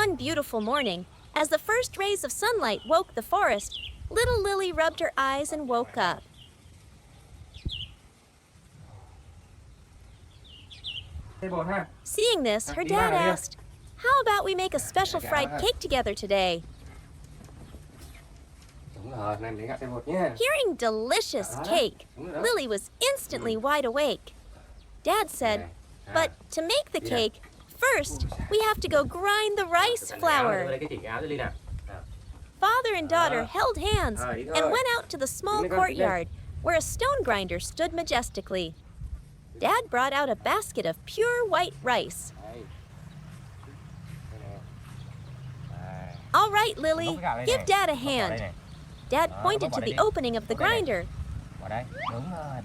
One beautiful morning, as the first rays of sunlight woke the forest, little Lily rubbed her eyes and woke up. Seeing this, her dad asked, "How about we make a special fried cake together today?" Hearing delicious cake, Lily was instantly wide awake. Dad said, "But to make the cake, first we have to go grind the rice flour." Father and daughter held hands and went out to the small courtyard where a stone grinder stood majestically. Dad brought out a basket of pure white rice. "All right, Lily, give Dad a hand." Dad pointed to the opening of the grinder.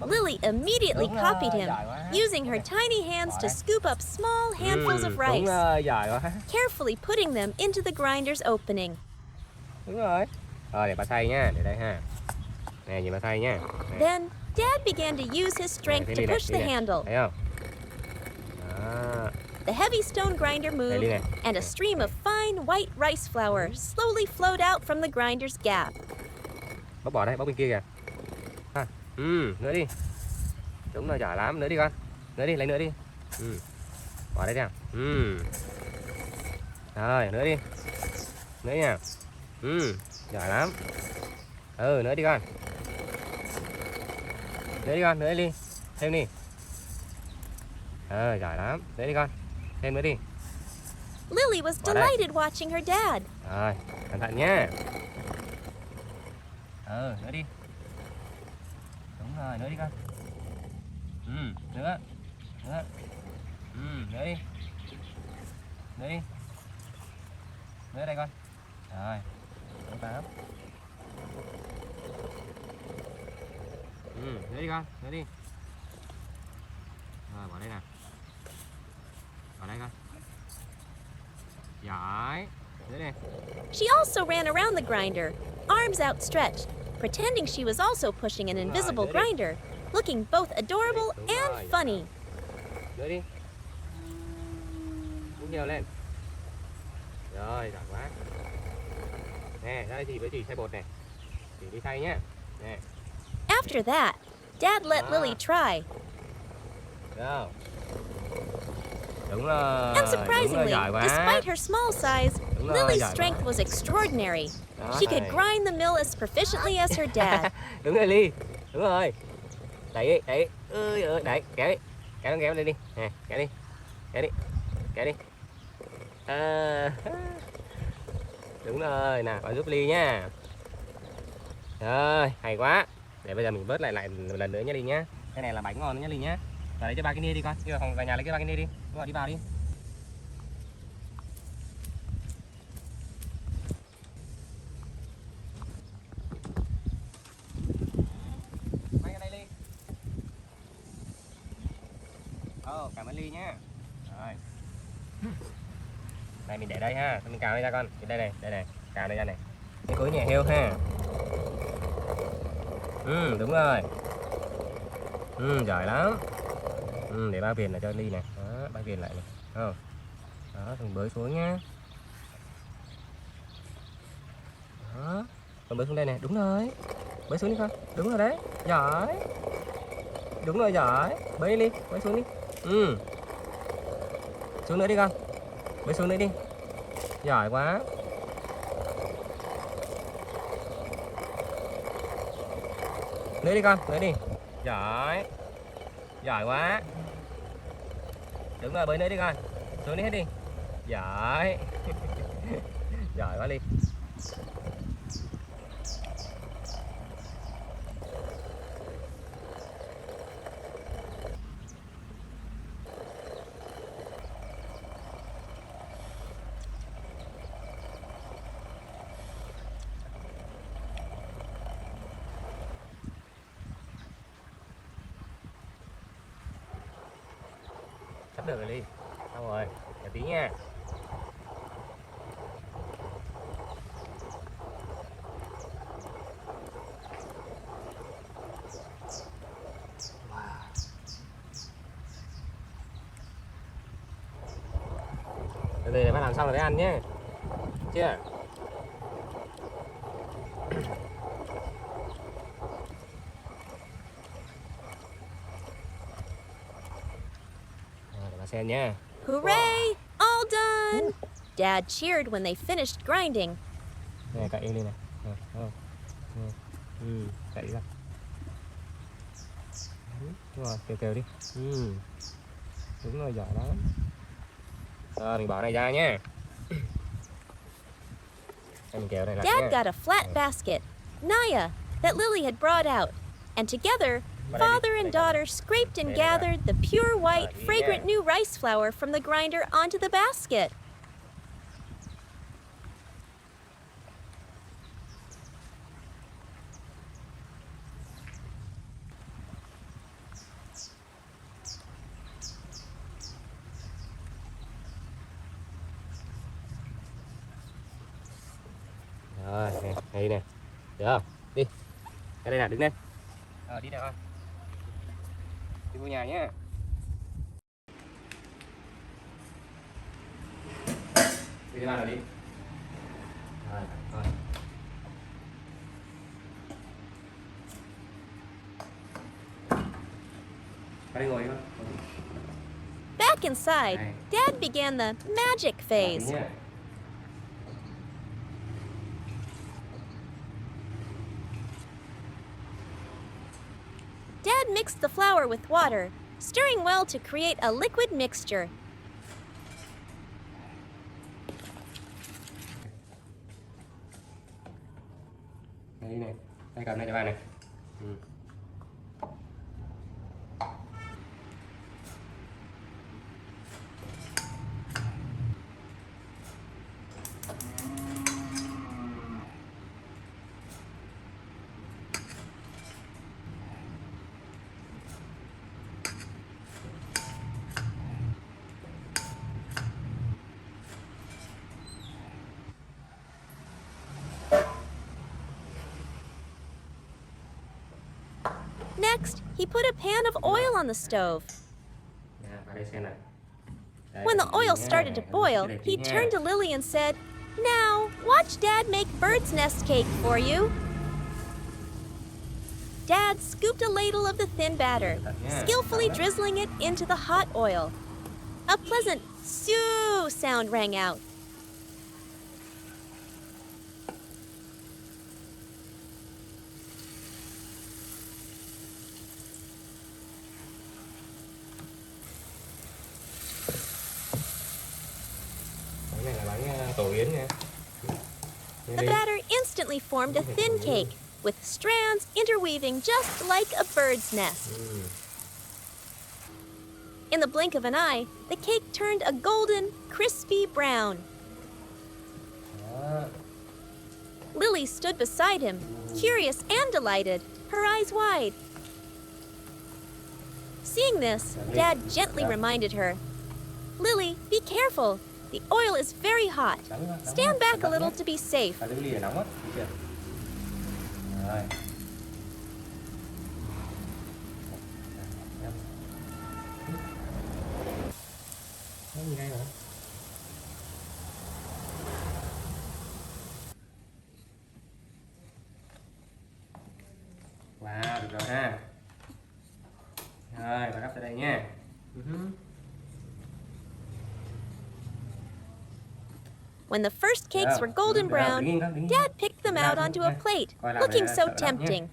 Lily immediately copied him, using her tiny hands to scoop up small handfuls of rice, carefully putting them into the grinder's opening. Đúng rồi. Rồi để bà xay nha, để đây ha. Nè, nhìn bà xay nha. Then Dad began to use his strength to push the handle. Thấy không? Đó. The heavy stone grinder moved, and a stream of fine white rice flour slowly flowed out from the grinder's gap. Bóc bỏ đây, bóc bên kia kìa. Ha. Nữa đi. Đúng rồi, giỏi lắm, nữa đi con. Nữa đi, lấy nữa đi. Bỏ đây nào. Rồi, nữa đi. Nữa nha. Giỏi lắm. Nữa đi con. Nữa đi con, nữa đi. Thêm đi. Giỏi lắm. Nữa đi con. Thêm nữa đi. Lily was delighted watching her dad. Rồi, cẩn thận nhá. Nữa đi. Đúng rồi, nữa đi con. Nữa. Nữa. Nữa đi. Nữa đi. Nữa đây con. Rồi. Đúng lắm. Nữa đi con, nữa đi. Rồi, bỏ đây nào. Bỏ đây con. Giỏi. Nữa đi. She also ran around the grinder, arms outstretched, pretending she was also pushing an invisible grinder, looking both adorable and funny. Nữa đi. Búng nhiều lên. Rồi, giỏi quá. Nè, ra đây thì với chị xay bột này. Chị đi xay nhé. Nè. After that, Dad let Lily try. Đâu. Đúng rồi. And surprisingly, giỏi quá. despite her small size, Đúng rồi, Lily's giỏi strength quá. was extraordinary. Đó, She could này. grind the mill as proficiently as her dad. Đúng rồi Ly. Đúng rồi. Đẩy đi, đẩy. Ơi, đẩy, kéo đi. Kéo nó kéo lên đi. Nè, kéo đi. Kéo đi. Kéo đi. Đúng rồi, nào, con giúp Ly nha. Rồi, hay quá. Để bây giờ mình vớt lại một lần nữa nhé Ly nhá. Cái này là bánh ngon nhé Ly nhá. Vào lấy cho ba cái nia đi con. Đi vào phòng vào nhà lấy cái ba cái nia đi. Đi vào đi. Mang cái đây Ly. Cảm ơn Ly nhá. Rồi. Này mình để đây ha, mình cào đây ra con. Đây này, cào đây ra này. Cái cối nhẹ heo ha. Đúng rồi. Giỏi lắm. Để ba viền lại cho Ly này. Đó, ba viền lại này. Đó, mình bới xuống nhá. Đó, con bới xuống đây này, đúng rồi. Bới xuống đi con. Đúng rồi đấy. Giỏi. Đúng rồi, giỏi. Bới đi, bới xuống đi. Xuống nữa đi con. Bới xuống nữa đi. Giỏi quá. Nữa đi con, nữa đi. Giỏi. Giỏi quá. Đúng rồi, bơi nữa đi con. Xuống đi hết đi. Giỏi. Giỏi quá Ly. Sắp được rồi Ly. Xong rồi, để tí nha. Từ từ để bắt làm xong rồi mới ăn nhé. chưa? Rồi, để bà xem nhá. Hooray! All done! Dad cheered when they finished grinding. Này cậy đi này. Cậy ra. Đúng rồi, kêu đi. Đúng rồi, giỏi lắm. Rồi, mình bỏ này ra nhé. Mình kéo này lại Dad nhé. got a flat basket, Naya, that Lily had brought out, and together, father and daughter scraped and gathered the pure white, fragrant new rice flour from the grinder onto the basket. Rồi, này nè. Được không? Đi. Cái đây nào, đứng lên. Đi nào con. Đi vô nhà nhé. Đi ra nào đi. Rồi. Qua đây ngồi đi con. Back inside, Dad began the magic phase. Dad mixed the flour with water, stirring well to create a liquid mixture. Đây này, tay cầm này cho ba này. Next, he put a pan of oil on the stove. When the oil started to boil, he turned to Lily and said, "Now, watch Dad make bird's nest cake for you." Dad scooped a ladle of the thin batter, skillfully drizzling it into the hot oil. A pleasant "soo" sound rang out. The batter instantly formed a thin cake, with strands interweaving just like a bird's nest. In the blink of an eye, the cake turned a golden, crispy brown. Lily stood beside him, curious and delighted, her eyes wide. Seeing this, Dad gently reminded her, "Lily, be careful. The oil is very hot. Stand back a little to be safe." Wow, được rồi ha. Rồi, và gấp tới đây nha. When the first cakes were golden brown, Dad picked them out onto a plate, looking so tempting.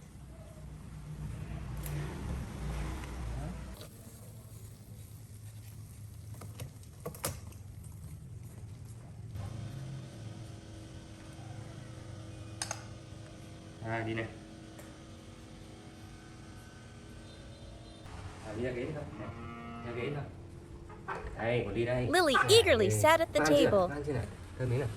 Đi nè. Đi ra ghế đi thôi. Ra ghế thôi. Đây, còn đi đây. Lily eagerly sat at the table. Thơm miếng nào.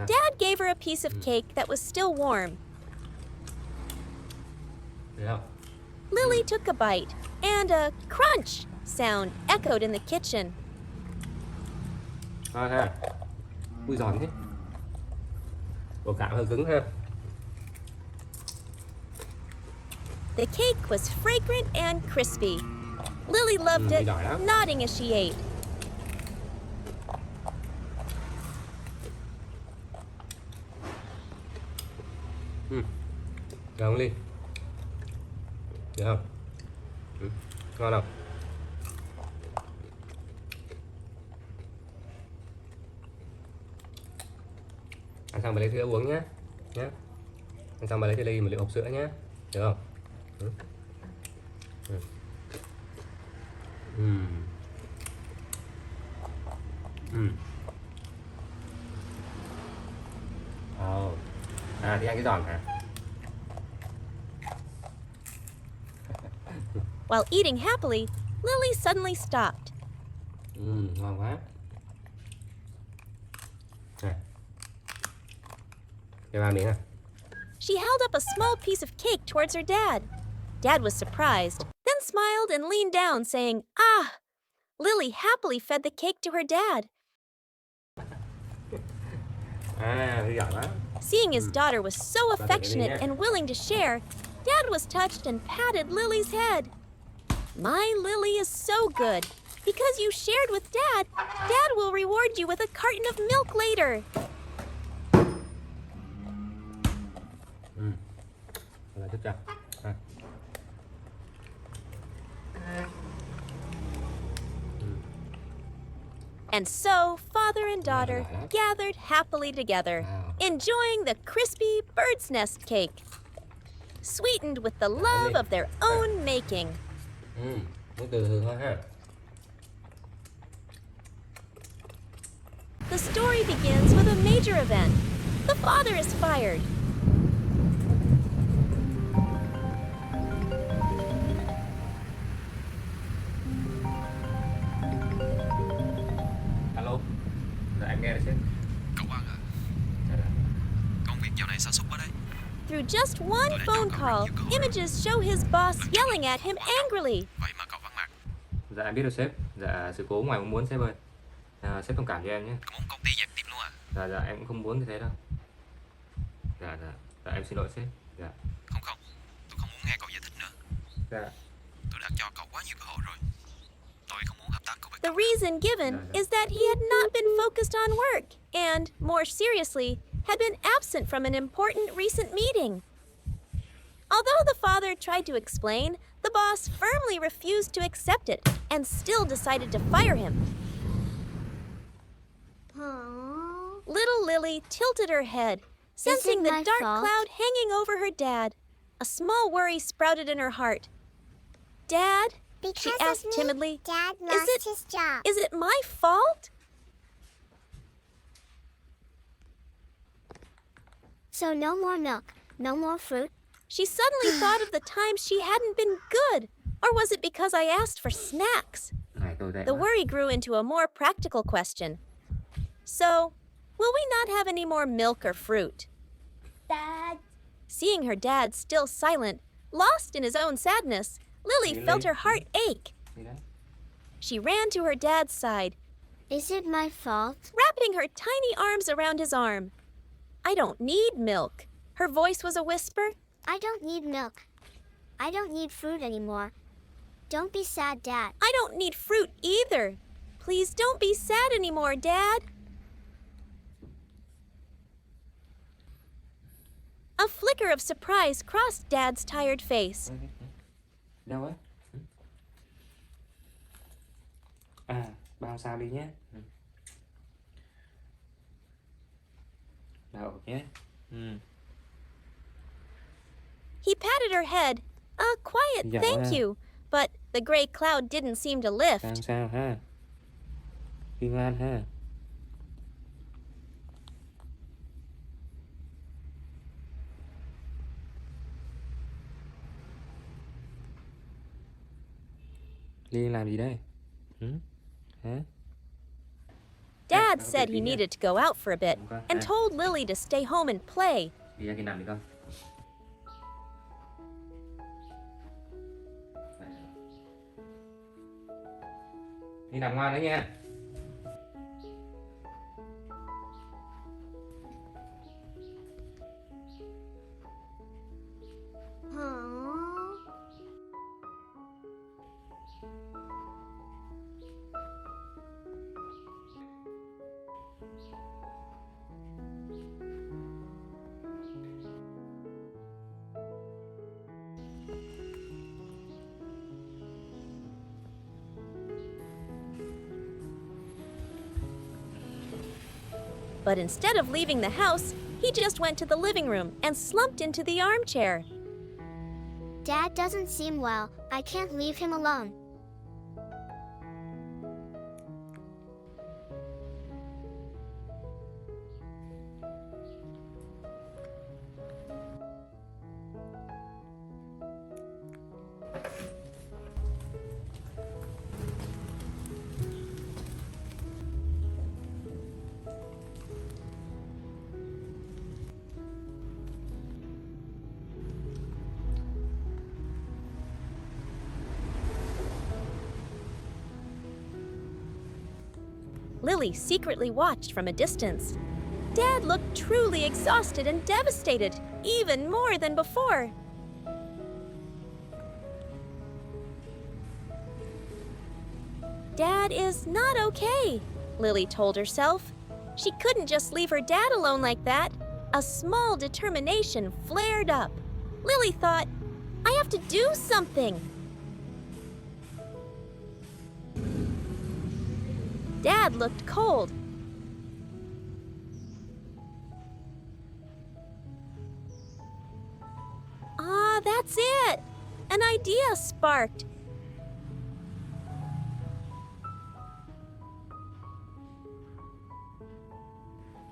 Dad gave her a piece of cake that was still warm. Được không? Lily took a bite, and a crunch sound echoed in the kitchen. Ha. Ui giòn thế. Bột gạo hơi cứng ha. The cake was fragrant and crispy. Lily loved it, nodding as she ate. Được không Ly? Được không? Ngon không? Ăn xong bà lấy sữa uống nhé. Ăn xong bà lấy cho Ly một ly hộp sữa nhé. Được không? Thì ăn cái giòn hả? While eating happily, Lily suddenly stopped. Ngon quá. Này. Cho ba miếng à? She held up a small piece of cake towards her dad. Dad was surprised, then smiled and leaned down, saying, "Ah!" Lily happily fed the cake to her dad. Giỏi quá. Seeing his daughter was so affectionate and willing to share, Dad was touched and patted Lily's head. My Lily is so good. Because you shared with Dad, Dad will reward you with a carton of milk later. And so, father and daughter gathered happily together, enjoying the crispy bird's nest cake, sweetened with the love of their own making. The story begins with a major event. The father is fired. Alo. Dạ em nghe đây sếp. Cậu Quang à? Công việc dạo này sa sút quá đấy. Through just one phone call, images show his boss yelling at him angrily. Vậy mà cậu vắng mặt. Dạ em biết rồi sếp. Dạ sự cố ngoài mong muốn sếp ơi. Sếp thông cảm cho em nhé. Cậu muốn công ty dẹp tiệm luôn à? Dạ em cũng không muốn như thế đâu. Dạ em xin lỗi sếp. Dạ. Không, tôi không muốn nghe cậu giải thích nữa. Dạ. Tôi đã cho cậu quá nhiều cơ hội rồi. Tôi không muốn hợp tác cùng với The cậu. reason given is that he had not been focused on work and, more seriously, had been absent from an important recent meeting. Although the father tried to explain, the boss firmly refused to accept it and still decided to fire him. Little Lily tilted her head, sensing the dark cloud hanging over her dad. A small worry sprouted in her heart. Dad, she asked timidly, Dad lost his job. is it my fault? So no more milk, no more fruit. She suddenly thought of the times she hadn't been good. Or was it because I asked for snacks? The worry grew into a more practical question. So, will we not have any more milk or fruit? Dad. Seeing her dad still silent, lost in his own sadness, Lily felt her heart ache. She ran to her dad's side, Is it my fault? wrapping her tiny arms around his arm. I don't need milk. Her voice was a whisper. I don't need milk. I don't need fruit anymore. Don't be sad, Dad. I don't need fruit either. Please don't be sad anymore, Dad. A flicker of surprise crossed Dad's tired face. Đâu ấy? Bao sao đi nhé. Đậu nhé. He patted her head. A quiet thank you. But the gray cloud didn't seem to lift. Sao ha? Đi ngoan ha. Ly làm gì đây? Hả? Dad said he needed to go out for a bit and told Lily to stay home and play. Đi ra kia nằm đi con. Đi nằm ngoan đấy nha. But instead of leaving the house, he just went to the living room and slumped into the armchair. Dad doesn't seem well. I can't leave him alone. Lily secretly watched from a distance. Dad looked truly exhausted and devastated, even more than before. Dad is not okay, Lily told herself. She couldn't just leave her dad alone like that. A small determination flared up. Lily thought, I have to do something. Dad looked cold. Ah, that's it! An idea sparked.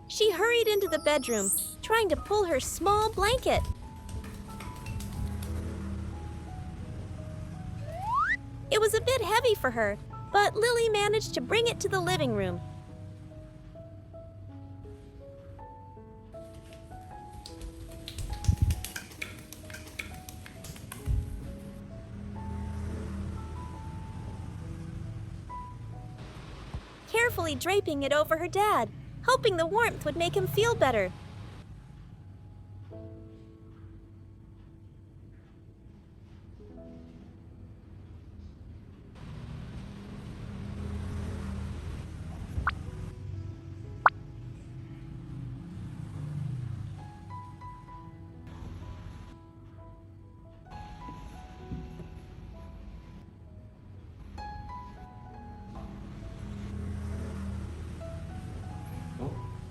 She hurried into the bedroom, trying to pull her small blanket. It was a bit heavy for her, but Lily managed to bring it to the living room. Carefully draping it over her dad, hoping the warmth would make him feel better.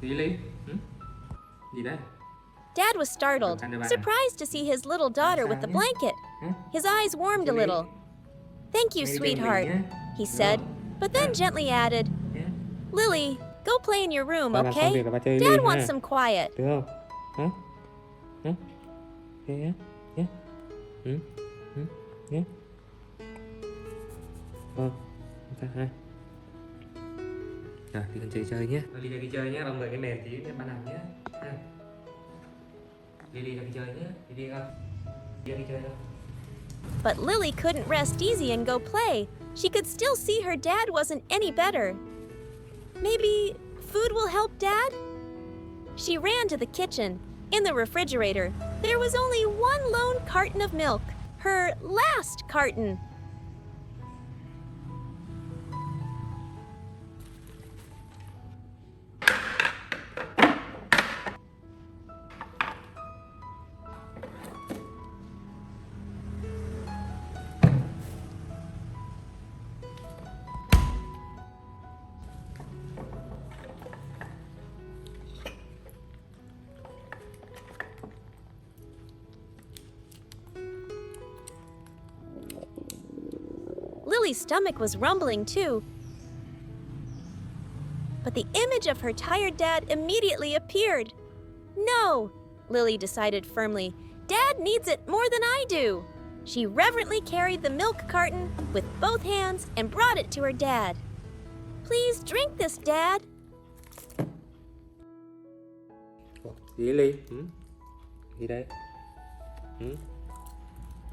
Gì Ly? Gì đấy? Dad was startled, surprised to see his little daughter with the blanket. His eyes warmed a little. Thank you, sweetheart, he said, but then gently added, Lily, go play in your room, okay? Dad wants some quiet. Được không? Hả? Hả? Thế nhé? Nhé? Nhé? Vâng, ta hai. Rồi, đi con chơi nhé. Lily ra đi chơi nhé, ông đợi cái mền tí ban nằm nhé. Lily ra đi chơi nhé. Lily không? Đi ra đi chơi không? But Lily couldn't rest easy and go play. She could still see her dad wasn't any better. Maybe food will help Dad? She ran to the kitchen. In the refrigerator, there was only one lone carton of milk, her last carton. Lily's stomach was rumbling too. But the image of her tired dad immediately appeared. No, Lily decided firmly. Dad needs it more than I do. She reverently carried the milk carton with both hands and brought it to her dad. Please drink this, Dad. Gì Ly? Gì đây?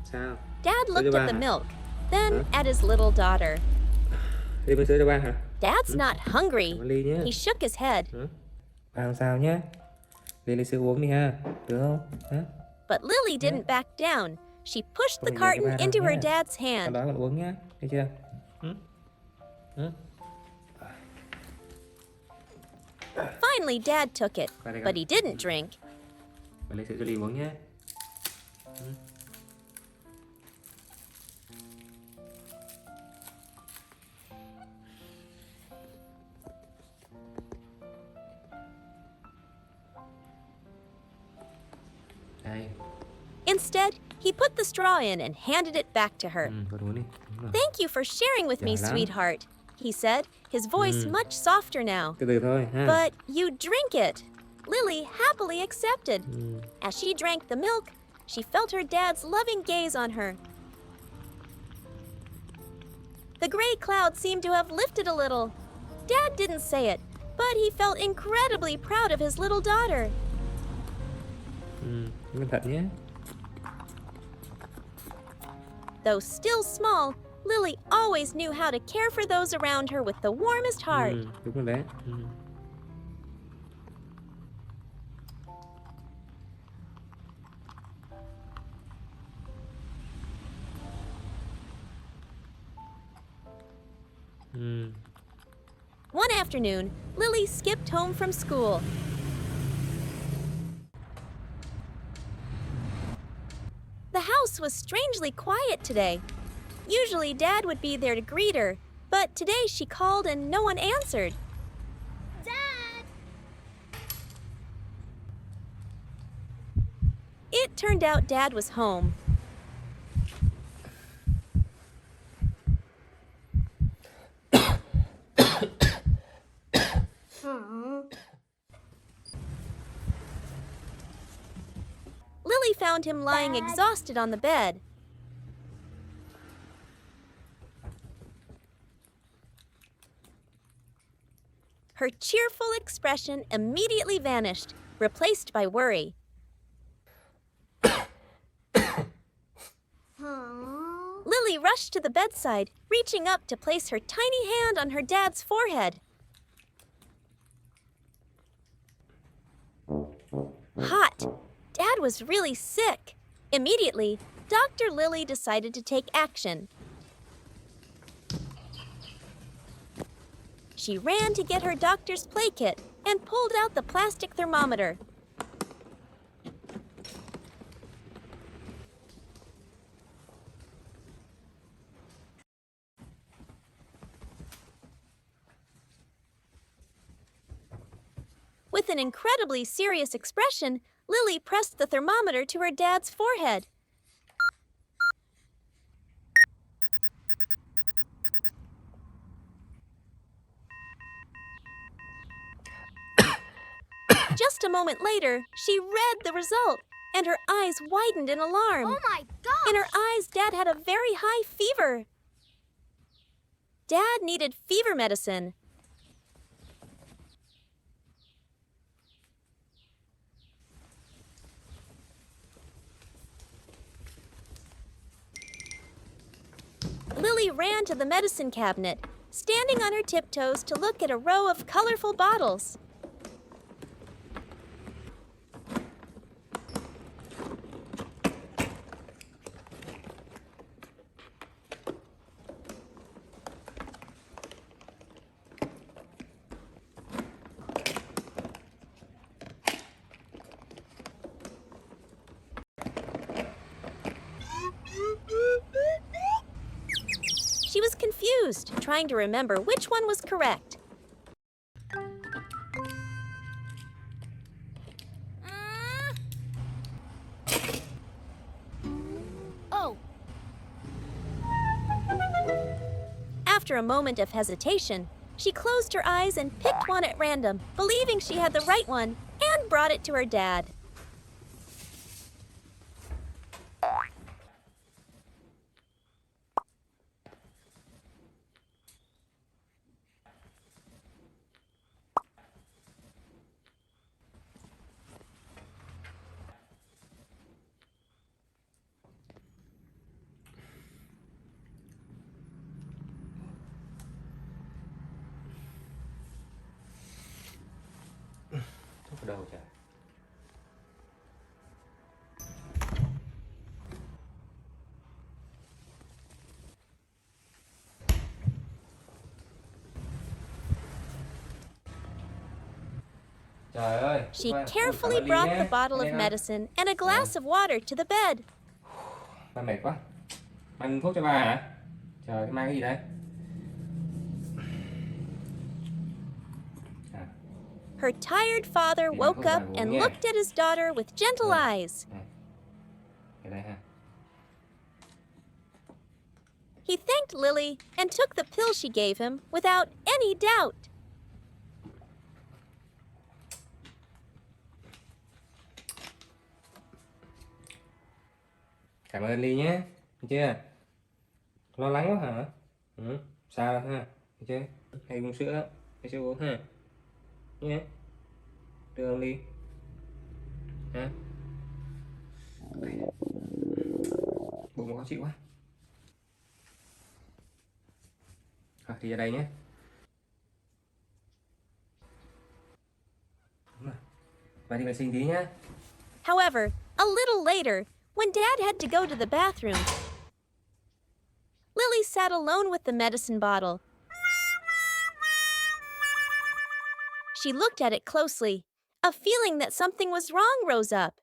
Sao? Dad looked at the milk, then at his little daughter. Ly mua sữa cho ba hả? Dad's not hungry. Ly nhé. He shook his head. Ba không sao nhé. Ly lấy sữa uống đi ha. Được không? Hả? But Lily didn't back down. She pushed the carton into her dad's hand. Đó còn uống nhé. Thấy chưa? Finally, Dad took it, but he didn't drink. Ba lấy sữa cho Ly uống nhé. đây. Instead, he put the straw in and handed it back to her. Con uống đi. Đúng rồi. Thank you for sharing with me, Giỏi lắm. sweetheart, he said, his voice much softer now. Từ từ thôi ha. But you drink it. Lily happily accepted. As she drank the milk, she felt her dad's loving gaze on her. The gray cloud seemed to have lifted a little. Dad didn't say it, but he felt incredibly proud of his little daughter. Cẩn thận nhé. Though still small, Lily always knew how to care for those around her with the warmest heart. Đúng rồi đấy. One afternoon, Lily skipped home from school. The house was strangely quiet today. Usually, Dad would be there to greet her, but today she called and no one answered. Dad! It turned out Dad was home. Lily found him lying Dad. exhausted on the bed. Her cheerful expression immediately vanished, replaced by worry. Lily rushed to the bedside, reaching up to place her tiny hand on her dad's forehead. Hot. Dad was really sick. Immediately, Dr. Lily decided to take action. She ran to get her doctor's play kit and pulled out the plastic thermometer. With an incredibly serious expression, Lily pressed the thermometer to her dad's forehead. Just a moment later, she read the result, and her eyes widened in alarm. Oh my gosh! In her eyes, Dad had a very high fever. Dad needed fever medicine. Lily ran to the medicine cabinet, standing on her tiptoes to look at a row of colorful bottles. She was confused, trying to remember which one was correct. Oh, After a moment of hesitation, she closed her eyes and picked one at random, believing she had the right one, and brought it to her dad. Thuốc ở đâu trời? Trời ơi. She carefully brought the bottle of medicine and a glass of water to the bed. Ba mệt quá. Mang thuốc cho ba hả? Trời, mang cái gì đây? Her tired father woke up and looked at his daughter with gentle eyes. He thanked Lily and took the pill she gave him without any doubt. Cảm ơn Ly nhé. Được chưa? Lo lắng quá hả? Ừ. Sao ha? Được chưa? Hay uống sữa. Hay sữa uống ha? Nhé. Được không Ly? Hả? Bụng khó chịu quá. Rồi, thì ra đây nhé. Đúng rồi. Và đi vệ sinh tí nhé. However, a little later, when Dad had to go to the bathroom, Lily sat alone with the medicine bottle. She looked at it closely. A feeling that something was wrong rose up.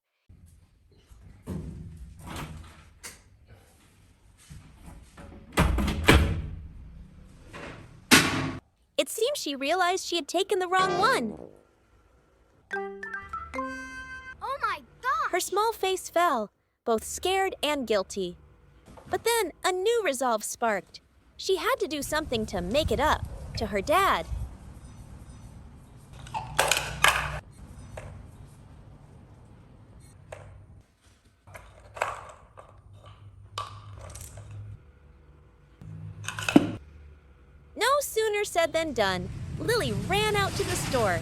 It seemed she realized she had taken the wrong one. Oh my God! Her small face fell, both scared and guilty. But then a new resolve sparked. She had to do something to make it up to her dad. No sooner said than done. Lily ran out to the store.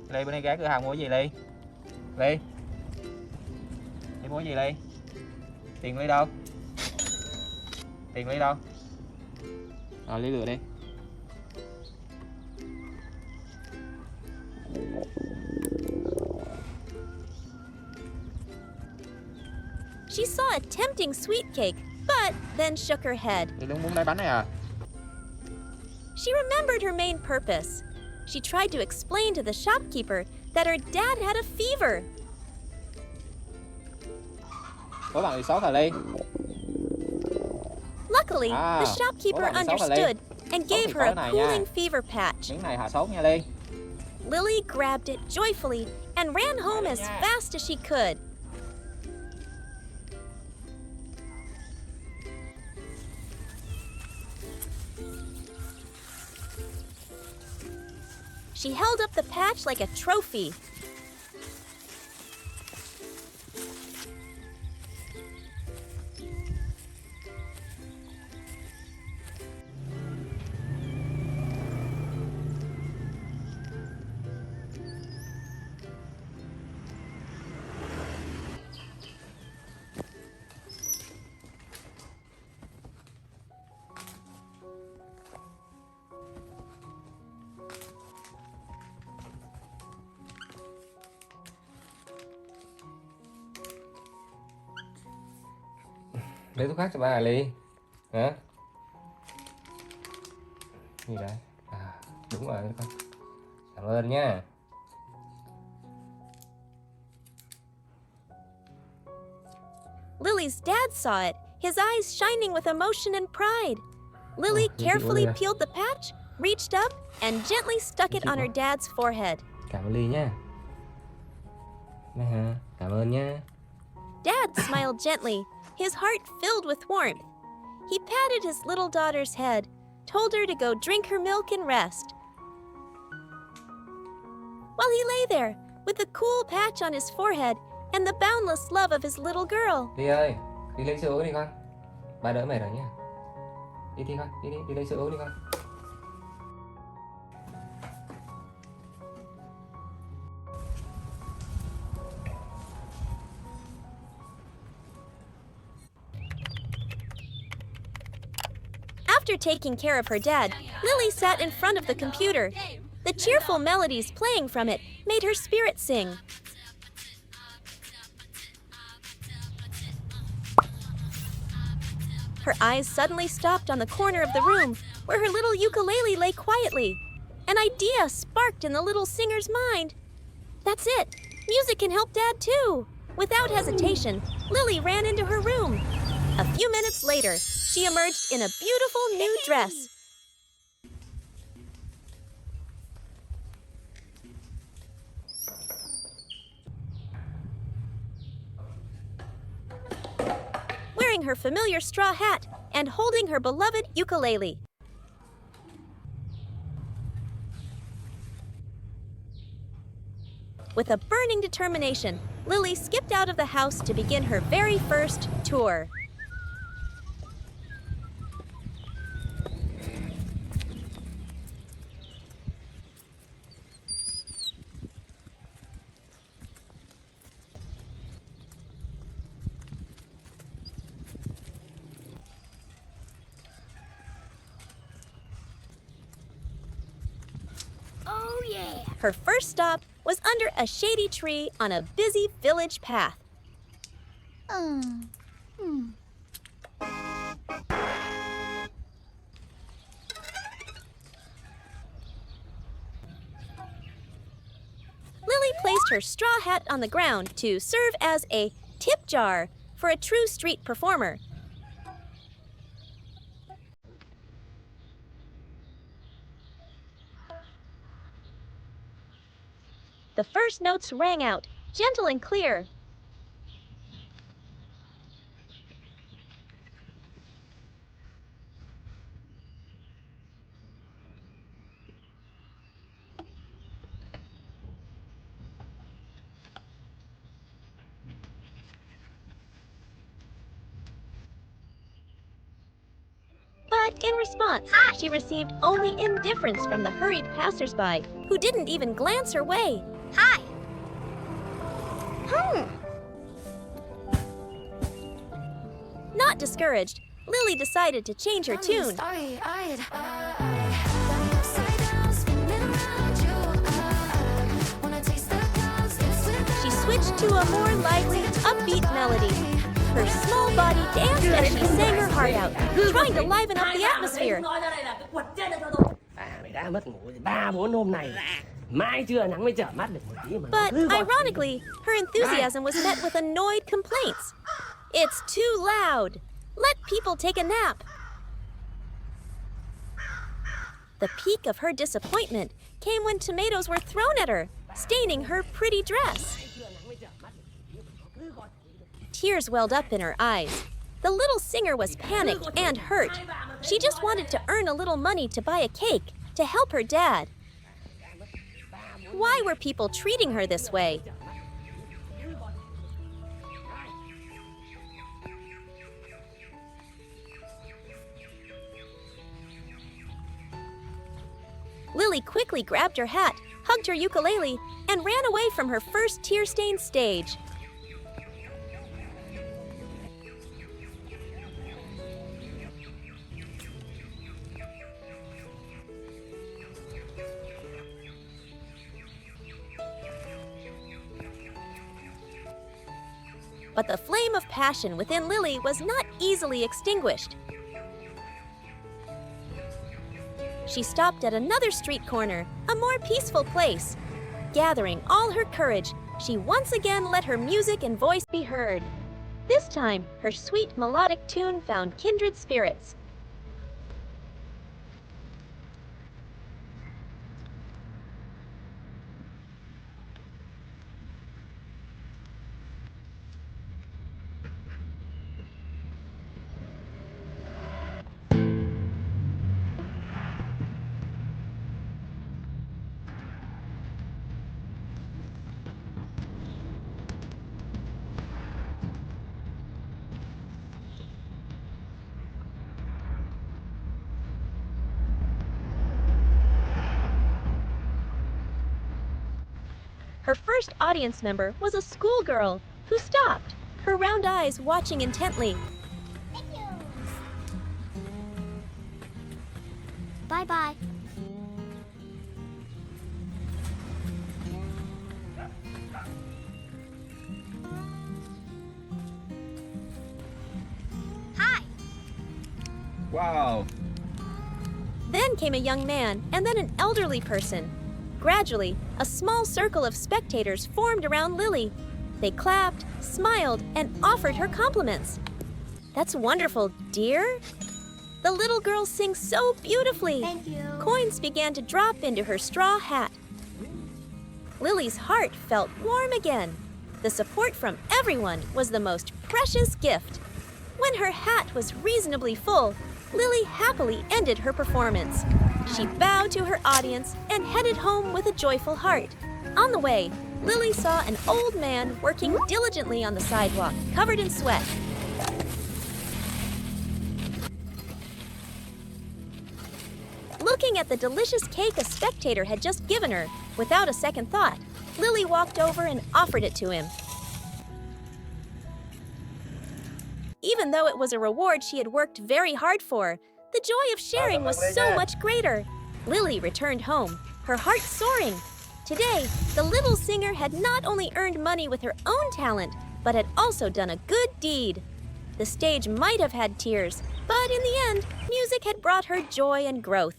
Ly, bữa nay ghé cửa hàng mua cái gì Ly? Ly? Đi mua cái gì Ly? Tiền Ly đâu? Tiền Ly đâu? Ly lựa đi. She saw a tempting sweet cake, but then shook her head. Ly muốn lấy bánh này à? She remembered her main purpose. She tried to explain to the shopkeeper that her dad had a fever. Bố bạn bị sốt hả Ly? Luckily, the shopkeeper understood and gave her a cooling fever patch. Miếng này hạ sốt nha Ly. Lily grabbed it joyfully and ran home as fast as she could. She held up the patch like a trophy. Lấy thuốc khác cho ba à Ly? Hả? Gì đấy? À, đúng rồi con. Cảm ơn nha. Lily's dad saw it, his eyes shining with emotion and pride. Lily carefully peeled the patch, reached up, and gently stuck it on her dad's forehead. Cảm ơn Ly nha. Này hả? Cảm ơn nha. Dad smiled gently, his heart filled with warmth. He patted his little daughter's head, told her to go drink her milk and rest. While he lay there, with the cool patch on his forehead and the boundless love of his little girl. Ly ơi, đi lấy sữa uống đi con. Ba đỡ mệt rồi nha. Đi đi con, đi lấy sữa uống đi con. After taking care of her dad, Lily sat in front of the computer. The cheerful melodies playing from it made her spirit sing. Her eyes suddenly stopped on the corner of the room where her little ukulele lay quietly. An idea sparked in the little singer's mind. That's it! Music can help Dad too! Without hesitation, Lily ran into her room. A few minutes later, she emerged in a beautiful new dress. Wearing her familiar straw hat and holding her beloved ukulele. With a burning determination, Lily skipped out of the house to begin her very first tour. Oh, yeah. Her first stop was under a shady tree on a busy village path. Lily placed her straw hat on the ground to serve as a tip jar for a true street performer. The first notes rang out, gentle and clear. But in response, she received only indifference from the hurried passersby, who didn't even glance her way. Hi. Not discouraged, Lily decided to change her tune. She switched to a more lively, upbeat melody. Her small body danced as she sang her heart out, trying to liven up the atmosphere. Mày đã mất ngủ 3-4 hôm này. Mãi trưa nắng mới chợp mắt được một tí mà. But ironically, her enthusiasm was met with annoyed complaints. It's too loud. Let people take a nap. The peak of her disappointment came when tomatoes were thrown at her, staining her pretty dress. Tears welled up in her eyes. The little singer was panicked and hurt. She just wanted to earn a little money to buy a cake to help her dad. Why were people treating her this way? Lily quickly grabbed her hat, hugged her ukulele, and ran away from her first tear-stained stage. But the flame of passion within Lily was not easily extinguished. She stopped at another street corner, a more peaceful place. Gathering all her courage, she once again let her music and voice be heard. This time, her sweet melodic tune found kindred spirits. Her first audience member was a schoolgirl who stopped, her round eyes watching intently. Bye-bye. Hi. Wow. Then came a young man and then an elderly person. Gradually, a small circle of spectators formed around Lily. They clapped, smiled, and offered her compliments. That's wonderful, dear. The little girl sings so beautifully. Thank you. Coins began to drop into her straw hat. Lily's heart felt warm again. The support from everyone was the most precious gift. When her hat was reasonably full, Lily happily ended her performance. She bowed to her audience and headed home with a joyful heart. On the way, Lily saw an old man working diligently on the sidewalk, covered in sweat. Looking at the delicious cake a spectator had just given her, without a second thought, Lily walked over and offered it to him. Even though it was a reward she had worked very hard for, the joy of sharing was so much greater. Lily returned home, her heart soaring. Today, the little singer had not only earned money with her own talent, but had also done a good deed. The stage might have had tears, but in the end, music had brought her joy and growth.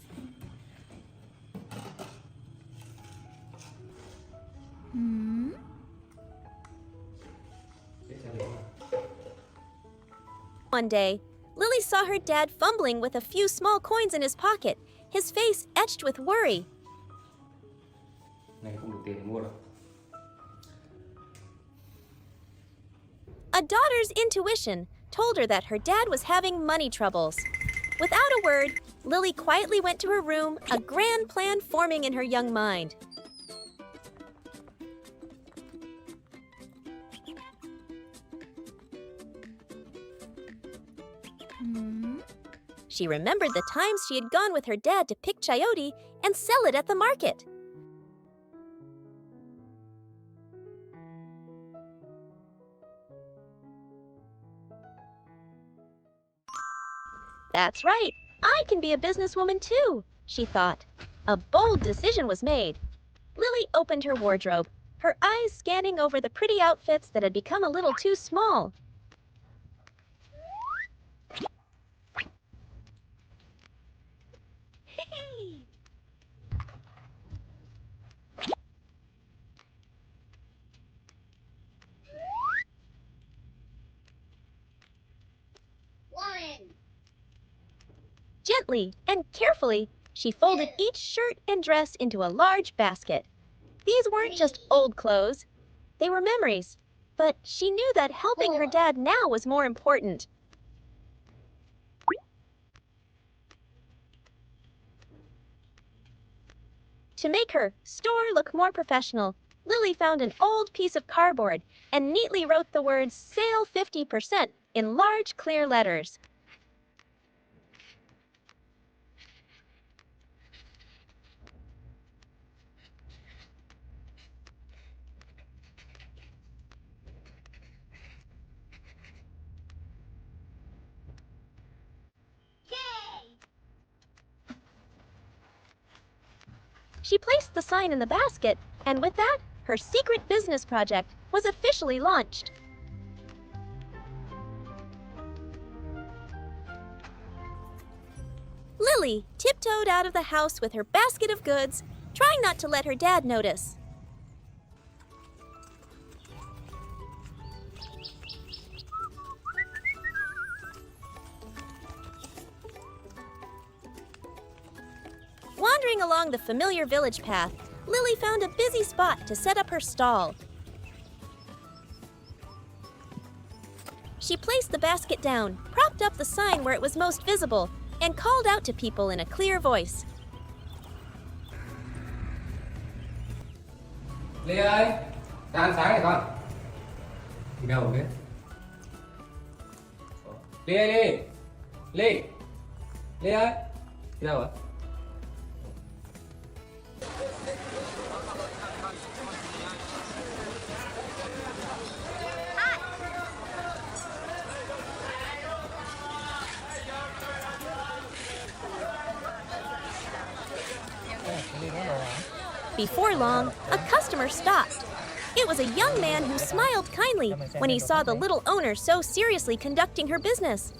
One day, Lily saw her dad fumbling with a few small coins in his pocket, his face etched with worry. Này không đủ tiền để mua đâu. A daughter's intuition told her that her dad was having money troubles. Without a word, Lily quietly went to her room, a grand plan forming in her young mind. She remembered the times she had gone with her dad to pick chayote and sell it at the market. That's right, I can be a businesswoman too, she thought. A bold decision was made. Lily opened her wardrobe, her eyes scanning over the pretty outfits that had become a little too small. Gently and carefully, she folded each shirt and dress into a large basket. These weren't just old clothes. They were memories. But she knew that helping her dad now was more important. To make her store look more professional, Lily found an old piece of cardboard and neatly wrote the words "Sale 50% in large clear letters. She placed the sign in the basket, and with that, her secret business project was officially launched. Lily tiptoed out of the house with her basket of goods, trying not to let her dad notice. Wandering along the familiar village path, Lily found a busy spot to set up her stall. She placed the basket down, propped up the sign where it was most visible, and called out to people in a clear voice. Ly ơi, ra ăn sáng này con. Đi đâu thế? Ly ơi, Ly. Ly. Ly ơi. Đi đâu ạ? Before long, a customer stopped. It was a young man who smiled kindly when he saw the little owner so seriously conducting her business.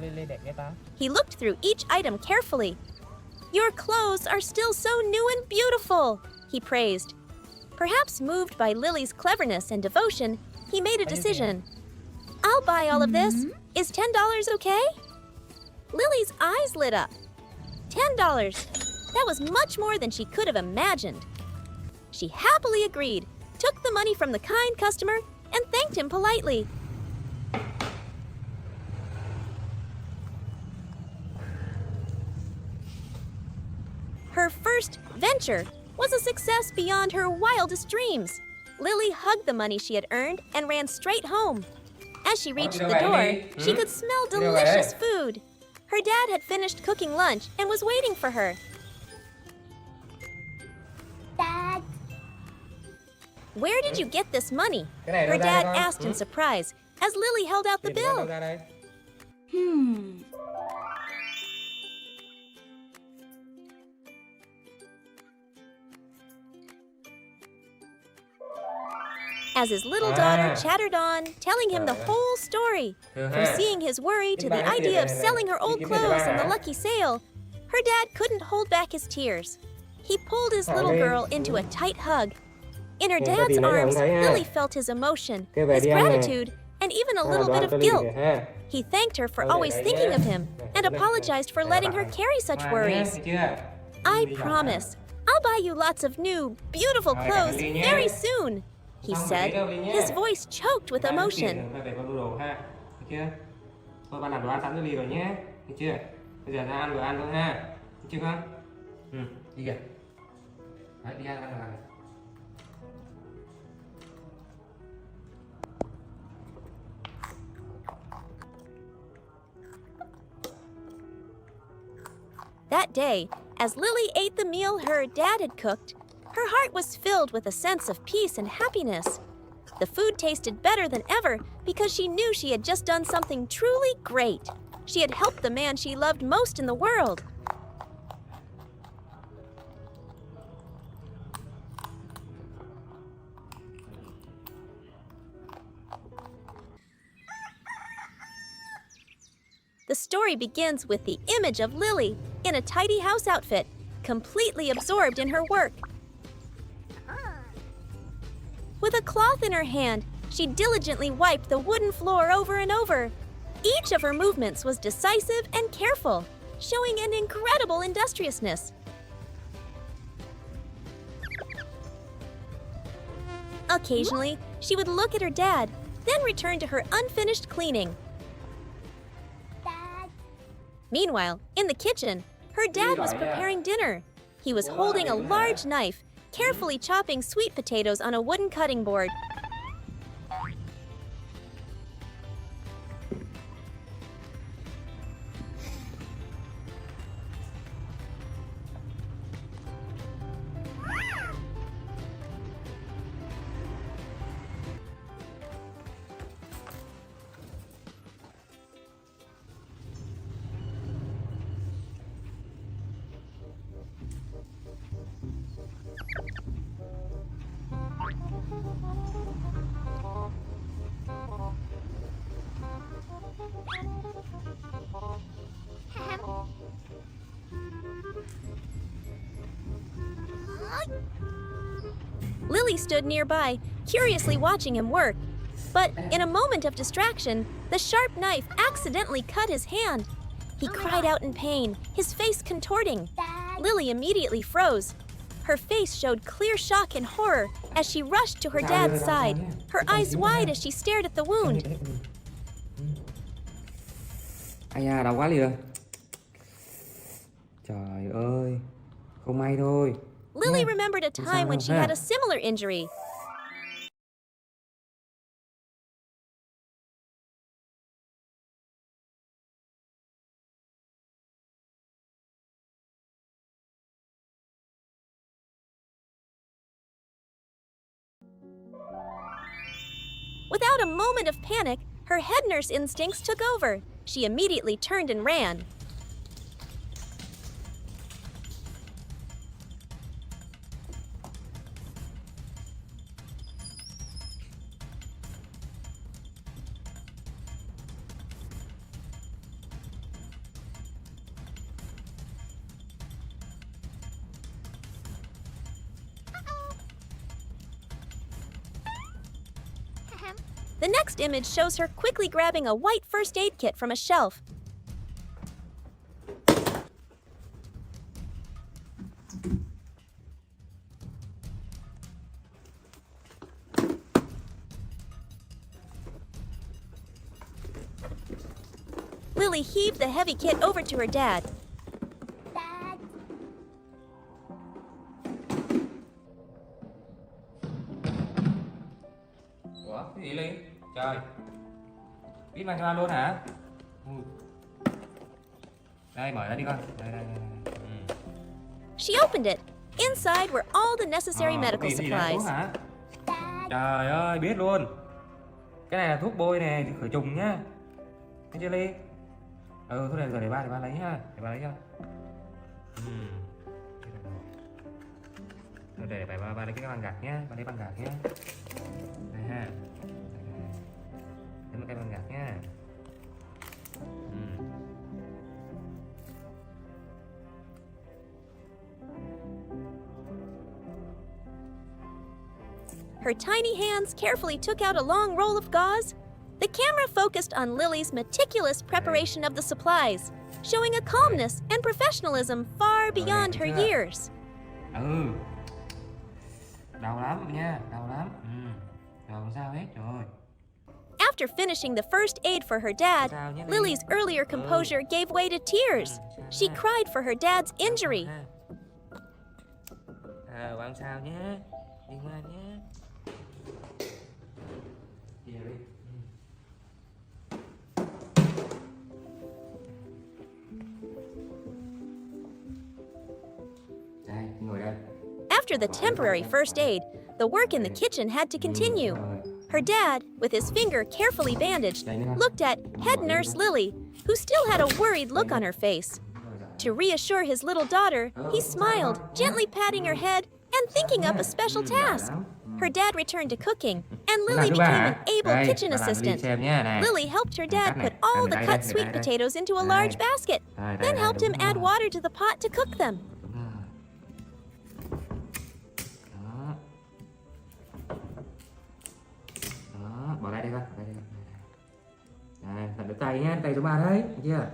Lily đẹp nghe ta. He looked through each item carefully. Your clothes are still so new and beautiful, he praised. Perhaps moved by Lily's cleverness and devotion, he made a decision. I'll buy all of this. Is $10 okay? Lily's eyes lit up. $10. That was much more than she could have imagined. She happily agreed, took the money from the kind customer, and thanked him politely. Her first venture was a success beyond her wildest dreams. Lily hugged the money she had earned and ran straight home. As she reached the door, she could smell delicious food. Her dad had finished cooking lunch and was waiting for her. Dad. Where did you get this money? Cái này Her đâu ra dad con? asked in surprise as Lily held out the Tiền đâu bill. ra đây? As his little daughter chattered on, telling him the whole story, Được from ha. seeing his worry to Cái the bài idea of này selling her đi old kiếm tiền cho clothes ba and the hả? lucky sale, her dad couldn't hold back his tears. He pulled his little đi. girl into a tight hug. In her Kêu có dad's tiền đấy là arms, không thấy ha. Lily felt his emotion, Kêu về his đi ăn nè. gratitude, and even a little Đồ bit ăn cho of Ly guilt. kìa ha. He thanked her for Thôi để always đấy thinking nhé. of him Này, and đây. apologized for Này, letting bạn. her carry such Ngoài nhé, worries. thấy chưa? I Đi dọn promise, I'll buy you lots of new, beautiful Rồi, clothes cảm ơn Ly nhé. very soon, he Xong rồi said, đi đâu đi nhé. his voice choked with Ba kiếm emotion. tiền rồi, về con mua đồ ha. Thấy chưa? Thôi ba làm đồ ăn sẵn cho Ly rồi nhé. Thấy chưa? Bây giờ ra ăn đồ ăn thôi ha. Thấy chưa con? Đi kìa. Đấy, đi ăn đồ ăn. That day, as Lily ate the meal her dad had cooked, her heart was filled with a sense of peace and happiness. The food tasted better than ever because she knew she had just done something truly great. She had helped the man she loved most in the world. The story begins with the image of Lily in a tidy house outfit, completely absorbed in her work. With a cloth in her hand, she diligently wiped the wooden floor over and over. Each of her movements was decisive and careful, showing an incredible industriousness. Occasionally, she would look at her dad, then return to her unfinished cleaning. Dad. Meanwhile, in the kitchen, her dad was preparing dinner. He was holding a large knife, carefully chopping sweet potatoes on a wooden cutting board. Lily stood nearby, curiously watching him work. But in a moment of distraction, the sharp knife accidentally cut his hand. He cried out in pain, his face contorting. Dad. Lily immediately froze. Her face showed clear shock and horror as she rushed to her dad's side, her eyes wide as she stared at the wound. Ai da, đau quá Ly ơi. Trời ơi, không may thôi. Lily remembered a time when she had a similar injury. Without a moment of panic, her head nurse instincts took over. She immediately turned and ran. The next image shows her quickly grabbing a white first aid kit from a shelf. Lily heaved the heavy kit over to her dad. Dad. Ủa, cái gì Ly? Trời, biết mang ra luôn hả? Ui. Đây, mở ra đi con. Đây. She opened it. Inside were all the necessary medical Thuốc supplies. hả? Dad. Trời ơi, biết luôn. Cái này là thuốc bôi nè, khử trùng nhá. Thấy chưa Ly? Thuốc này rồi để ba lấy nhá. Để ba lấy cho. Rồi để ba lấy cái băng gạc nhá. Ba lấy băng gạc nhá. Đây ha. Lấy một cái băng gạc nhá. Her tiny hands carefully took out a long roll of gauze. The camera focused on Lily's meticulous preparation of the supplies, showing a calmness and professionalism far beyond her years. Đau lắm nha, đau lắm. Đau không sao hết rồi. After finishing the first aid for her dad, Lily's earlier composure gave way to tears. She cried for her dad's injury. Không sao nhé, đi ngoan nhé. Đây, ngồi đây. After the temporary first aid, the work in the kitchen had to continue. Her dad, with his finger carefully bandaged, looked at head nurse Lily, who still had a worried look on her face. To reassure his little daughter, he smiled, gently patting her head and thinking up a special task. Her dad returned to cooking, and Lily became an able kitchen assistant. Lily helped her dad put all the cut sweet potatoes into a large basket, then helped him add water to the pot to cook them. Bỏ đây con, Đây, đặt được tay nhé, tay số 3 đấy, thấy chưa?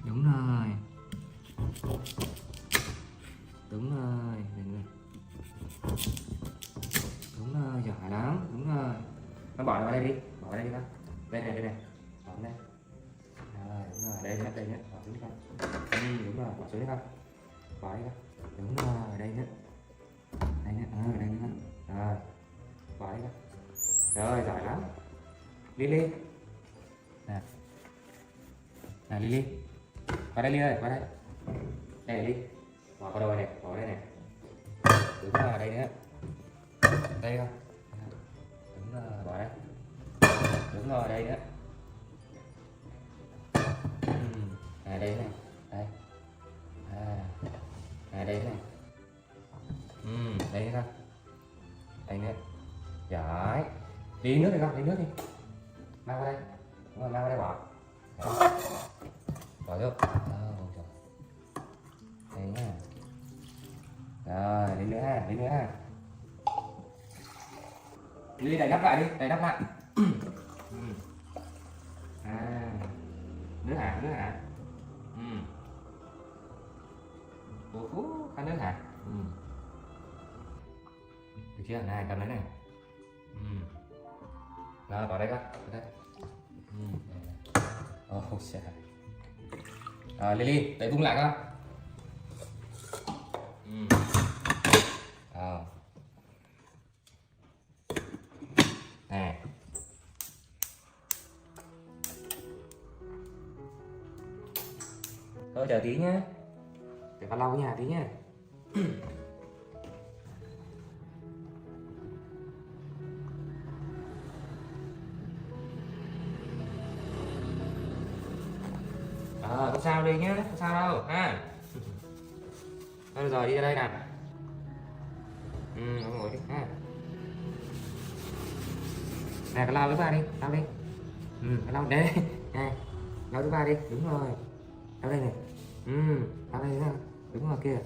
Đúng rồi. Đúng rồi, đúng rồi, giỏi lắm, đúng rồi. Con bỏ vào đây đi, con. Đây này, bỏ đây. Rồi, đúng rồi, đây nhé, bỏ xuống đi con. Đúng rồi, bỏ xuống đi con. Bỏ đi con. Đúng rồi, đây nữa. Đây nữa, đây nữa. Rồi. Bỏ đi con. Rồi, giỏi lắm. Lily. Nè. Nè Lily. Qua đây Lily ơi, qua đây. Đây Lily. Bỏ vào đầu này, bỏ đây này. Đúng rồi, đây nữa. Đây không? Đúng rồi, bỏ đây. Đúng rồi, đây nữa. Đây này. Đây. Đây này. Đây nữa con. Đây nữa. Giỏi. Đi nước đi con, đi nước đi. Mang qua đây. Đúng rồi, mang qua đây bỏ. Bỏ vô. Đây nha. Rồi, đi nữa ha, đi nữa ha. Đi đẩy đắp lại đi, đẩy đắp lại. Nước hả? Khát nước hả? Được chưa? Này, cầm lấy này. Rồi, bỏ đây con, đây. Trời. Rồi, Lily, đẩy tung lại con. Nè. Thôi chờ tí nhé. Để con lau cái nhà tí nhé. Không sao đi nhé, không sao đâu ha. Thôi rồi đi ra đây nào. Ông ngồi đi ha. Nè, con lau thứ ba đi, lau đi. Con lau đây, nè, lau thứ ba đi, đúng rồi. Lau đây này. Lau đây nha, đúng rồi kia.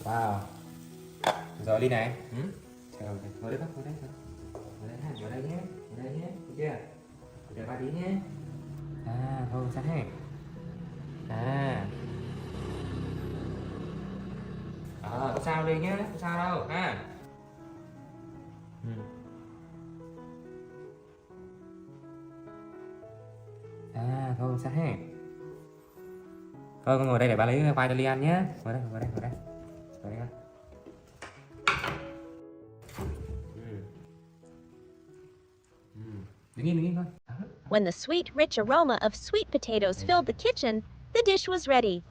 Wow. Rồi Ly này. Ngồi đây, ngồi đây, ngồi đây, ngồi đây nhé, ngồi đây nhé, được chưa? Chờ ba tí nhé. Thôi sát ha. Không sao Ly nhé, không sao đâu ha. Thôi sát ha. Thôi con ngồi đây để bà lấy khoai cho Ly ăn nhé. Ngồi đây, ngồi đây, ngồi đây. Ngồi đây con. Đứng yên thôi. When the sweet, rich aroma of sweet potatoes filled the kitchen, the dish was ready.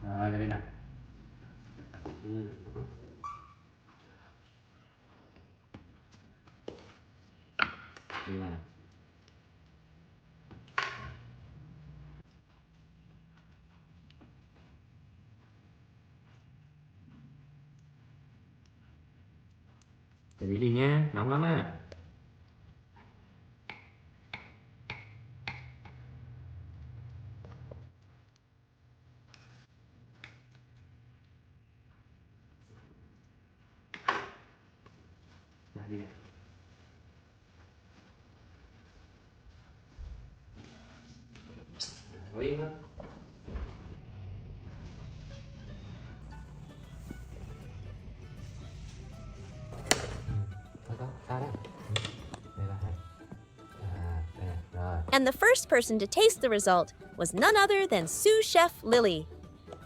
Rồi, đây nè. Đây nè. Để đi nha, nóng lắm á. Đi nè. Ngồi yên thôi. Sao đó? Đây là hai. Đây nè, rồi. And the first person to taste the result was none other than sous chef Lily.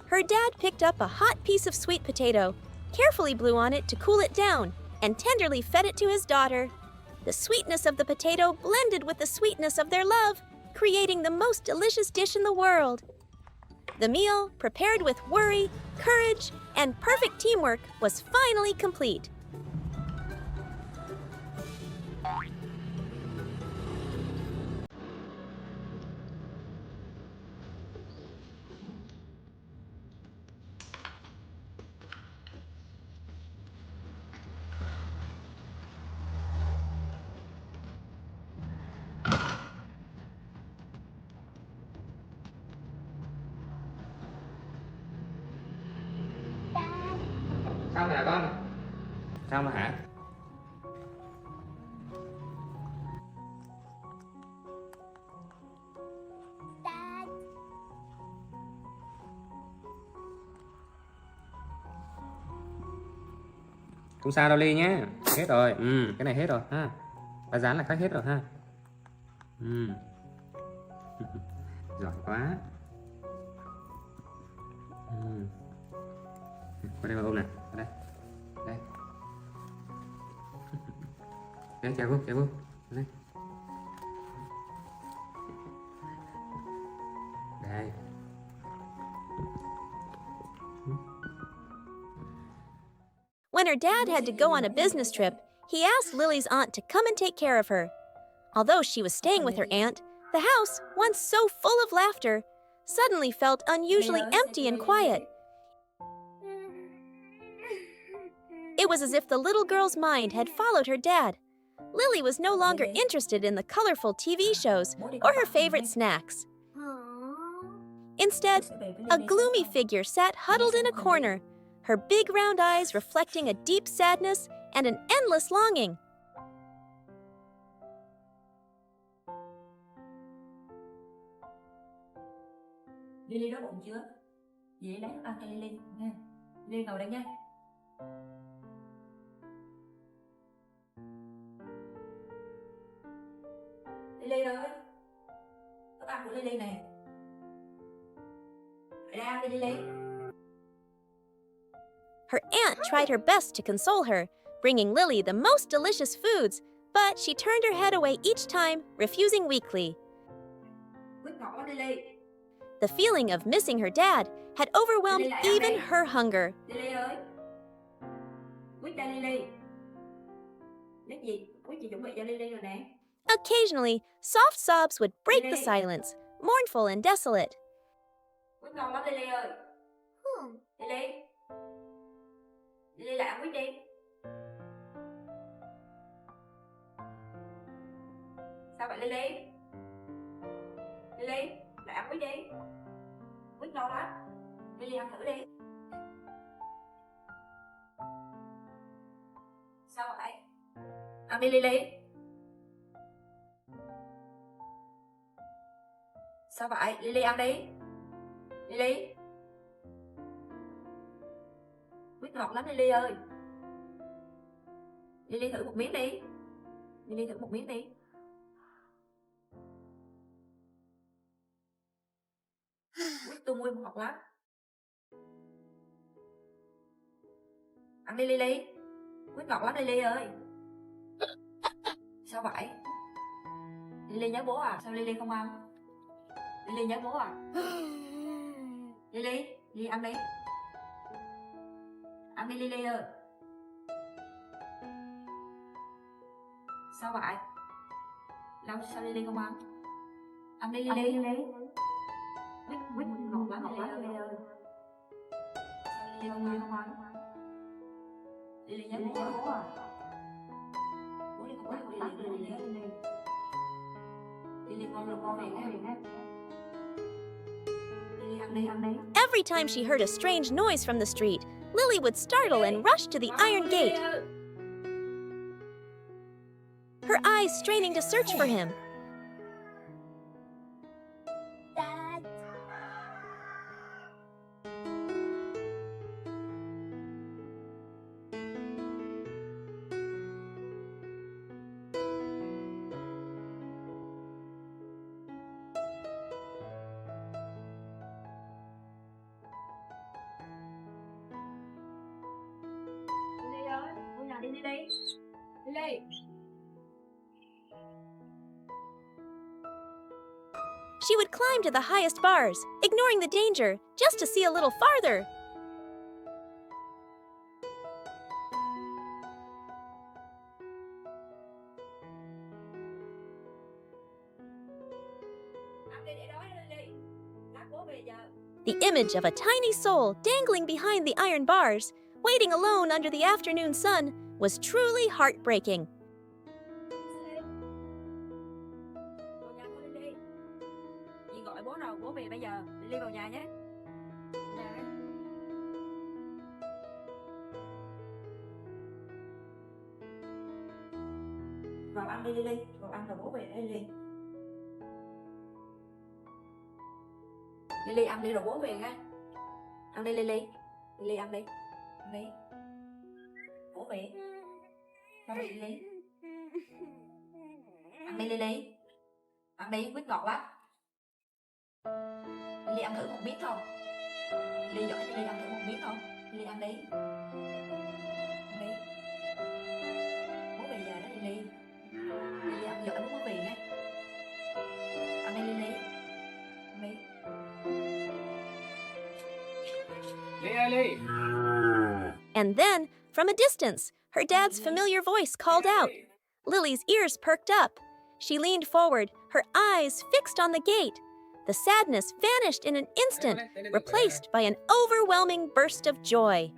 Her dad picked up a hot piece of sweet potato, carefully blew on it to cool it down, and tenderly fed it to his daughter. The sweetness of the potato blended with the sweetness of their love, creating the most delicious dish in the world. The meal, prepared with worry, courage, and perfect teamwork, was finally complete. Sao mà hả con? Sao mà hả? Dad. Không sao đâu Ly nhé. Hết rồi. Cái này hết rồi ha. Bà dán là khách hết rồi ha. Giỏi quá. Qua đây bà ôm nè. Qua đây. Đây. Đây, chào cô, chào cô. Đây. Đây. When her dad had to go on a business trip, he asked Lily's aunt to come and take care of her. Although she was staying with her aunt, the house, once so full of laughter, suddenly felt unusually empty and quiet. It was as if the little girl's mind had followed her dad. Lily was no longer interested in the colorful TV shows or her favorite snacks. Instead, a gloomy figure sat huddled in a corner, her big round eyes reflecting a deep sadness and an endless longing. Lily đói bụng chưa? Dì lấy thức ăn cho Lily nha. Lily ngồi đây nha. Lily ơi, thức ăn của Lily nè. Hãy ra đi Lily. Her aunt tried her best to console her, bringing Lily the most delicious foods, but she turned her head away each time, refusing weakly. Quýt ngọt quá Lily. The feeling of missing her dad had overwhelmed even her hunger. Lily ơi, quýt ra Lily. Lấy gì? Quýt chị chuẩn bị cho Lily rồi nè. Occasionally, soft sobs would break the silence, mournful and desolate. Quýt ngon lắm Lily ơi. Lily. Lily lại ăn quýt đi. Sao vậy Lily? Lily, lại ăn quýt đi. Quýt ngon lắm. Lily ăn thử đi. Sao vậy? Ăn đi Lily. Sao vậy? Lily ăn đi. Lily. Quýt ngọt lắm Lily ơi. Lily thử một miếng đi. Lily thử một miếng đi. Quýt tôi mua ngọt lắm. Ăn đi Lily. Quýt ngọt lắm Lily ơi. Sao vậy? Lily nhớ bố à? Sao Lily không ăn? Lily nhớ bố à? Lily, Lily ăn đi. Ăn đi Lily ơi. Sao vậy? Sao Lily không ăn? Ăn đi Lily. Quýt ngọt lắm Lily ơi. Sao Lily không ăn? Lily nhớ bố à? Bố đi không ăn Lily. Lily con này nghe. Every time she heard a strange noise from the street, Lily would startle and rush to the iron gate, her eyes straining to search for him. Lily. She would climb to the highest bars, ignoring the danger, just to see a little farther. The image of a tiny soul dangling behind the iron bars, waiting alone under the afternoon sun, was truly heartbreaking. Chị gọi bố nào, bố về bây giờ. Lily vào nhà nhé. Vào ăn đi Lily, vào ăn rồi bố về đấy Lily. Lily ăn đi rồi bố về nha. Ăn đi Lily. Lily ăn đi. Ăn đi. Bố về. Sao vậy Lily? Ăn đi Lily. Ăn đi, quýt ngọt lắm. Lily ăn thử một miếng không? Lily giỏi, Lily ăn thử một miếng không? Lily ăn đi. Ăn đi. Bố về giờ đó Lily. Lily ăn giỏi bố về nha. Ăn đi Lily. Ăn đi. Lily. And then, from a distance, her dad's familiar voice called out. Lily's ears perked up. She leaned forward, her eyes fixed on the gate. The sadness vanished in an instant, replaced by an overwhelming burst of joy.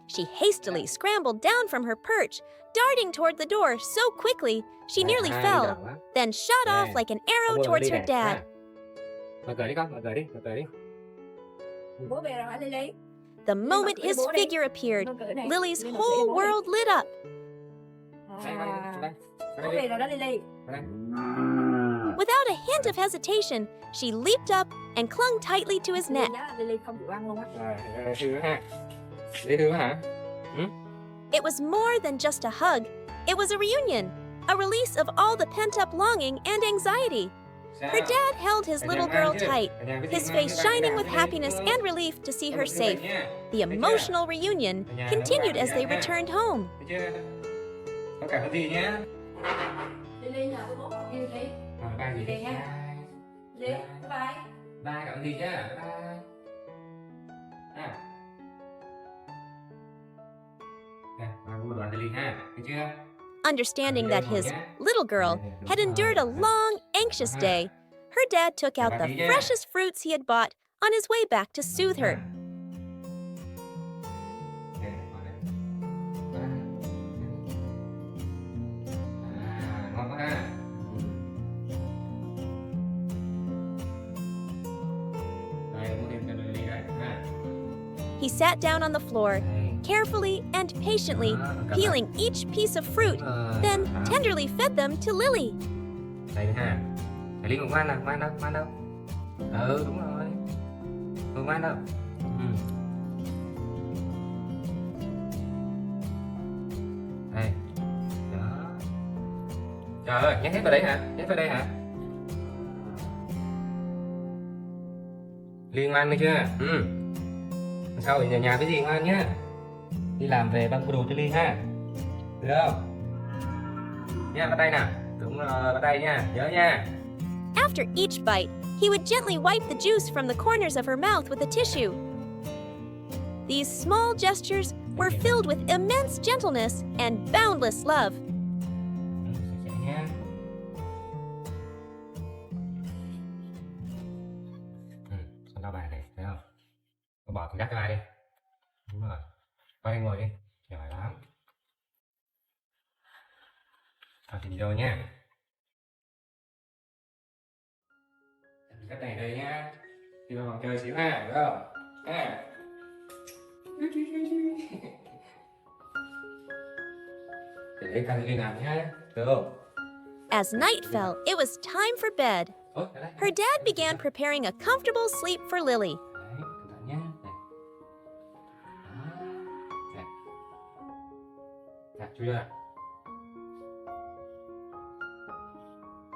She hastily scrambled down from her perch, darting toward the door so quickly she nearly fell, then shot off like an arrow towards her dad. Mở cửa đi con, mở cửa đi, mở cửa đi. Bố về rồi hả Lily? The moment his figure appeared, Lily's whole world lit up. Bố về rồi đó Lily. Without a hint of hesitation, she leaped up and clung tightly to his neck. Lily không chịu ăn luôn á. Rồi, thương ha. Dễ thương hả? It was more than just a hug. It was a reunion, a release of all the pent-up longing and anxiety. Her dad held his little girl tight, his face shining with happiness and relief to see her safe. The emotional reunion continued as they returned home. Không cảm ơn gì nhé. Lily nhờ bố con yêu Lily. Bye gì nha. Lily, bye. Bye cảm ơn gì chứ. Bye. Một đoạn Lily ha, được chưa? Understanding that his little little girl had endured a long, anxious day, her dad took out the freshest fruits he had bought on his way back to soothe her. He sat down on the floor, carefully and patiently peeling each piece of fruit, then tenderly fed them to Lily. Đây ha. Thầy Liên không ăn đâu, không ăn đâu, không ăn đâu. Ừ, đúng rồi. Không ăn đâu. Đây. Đó. Trời ơi, nhét hết vào đấy hả? Nhét vào đây hả? Liên ăn được chưa? Sau ở nhà cái gì ngoan nhá. Đi làm về băng đồ cho Liên ha. Được không? Nha, bắt tay nào. Đúng rồi, bắt tay nha. Nhớ nha. After each bite, he would gently wipe the juice from the corners of her mouth with a tissue. These small gestures were filled with immense gentleness and boundless love. Con lau bàn này, thấy không? Con bỏ thùng rác cho ai đi. Đúng rồi. Qua đây ngồi đi. Giỏi lắm. Thao tìm vô nha. Cách này đây nhá. Đi vào phòng chơi xíu ha, được không? Ha. Để lấy khăn đi làm nhá. Được không? As night fell, it was time for bed. Her dad began preparing a comfortable sleep for Lily. Đấy, cẩn thận nhá. Này. Đó. Này. Đặt chui ra.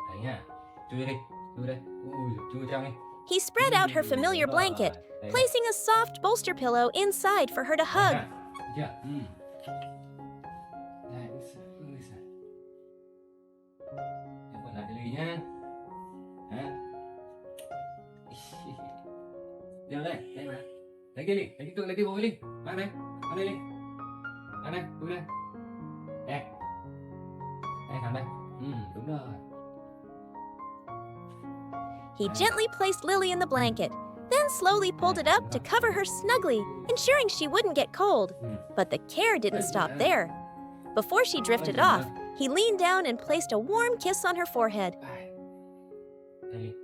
Đấy nha. Chui đi. Chui đây. Ui, chui trong đi. He spread out her familiar blanket, placing a soft bolster pillow inside for her to hug. Chưa? Đây, em còn lại cái ly nhá. Hả? Đeo đây, đây mà. Lấy cái đi, lấy cái bối đi. Mang đây, mang đây đi. Mang đây, cúi đây. Đây. Đây, thẳng đây. Đúng rồi. He gently placed Lily in the blanket, then slowly pulled it up to cover her snugly, ensuring she wouldn't get cold. But the care didn't stop there. Before she drifted off, he leaned down and placed a warm kiss on her forehead. Đây.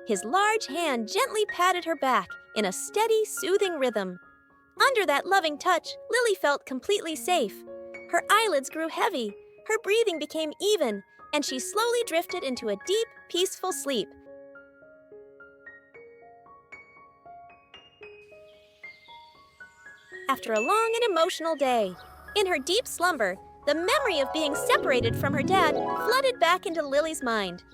His large hand gently patted her back in a steady, soothing rhythm. Under that loving touch, Lily felt completely safe. Her eyelids grew heavy, her breathing became even, and she slowly drifted into a deep, peaceful sleep. After a long and emotional day, in her deep slumber, the memory of being separated from her dad flooded back into Lily's mind.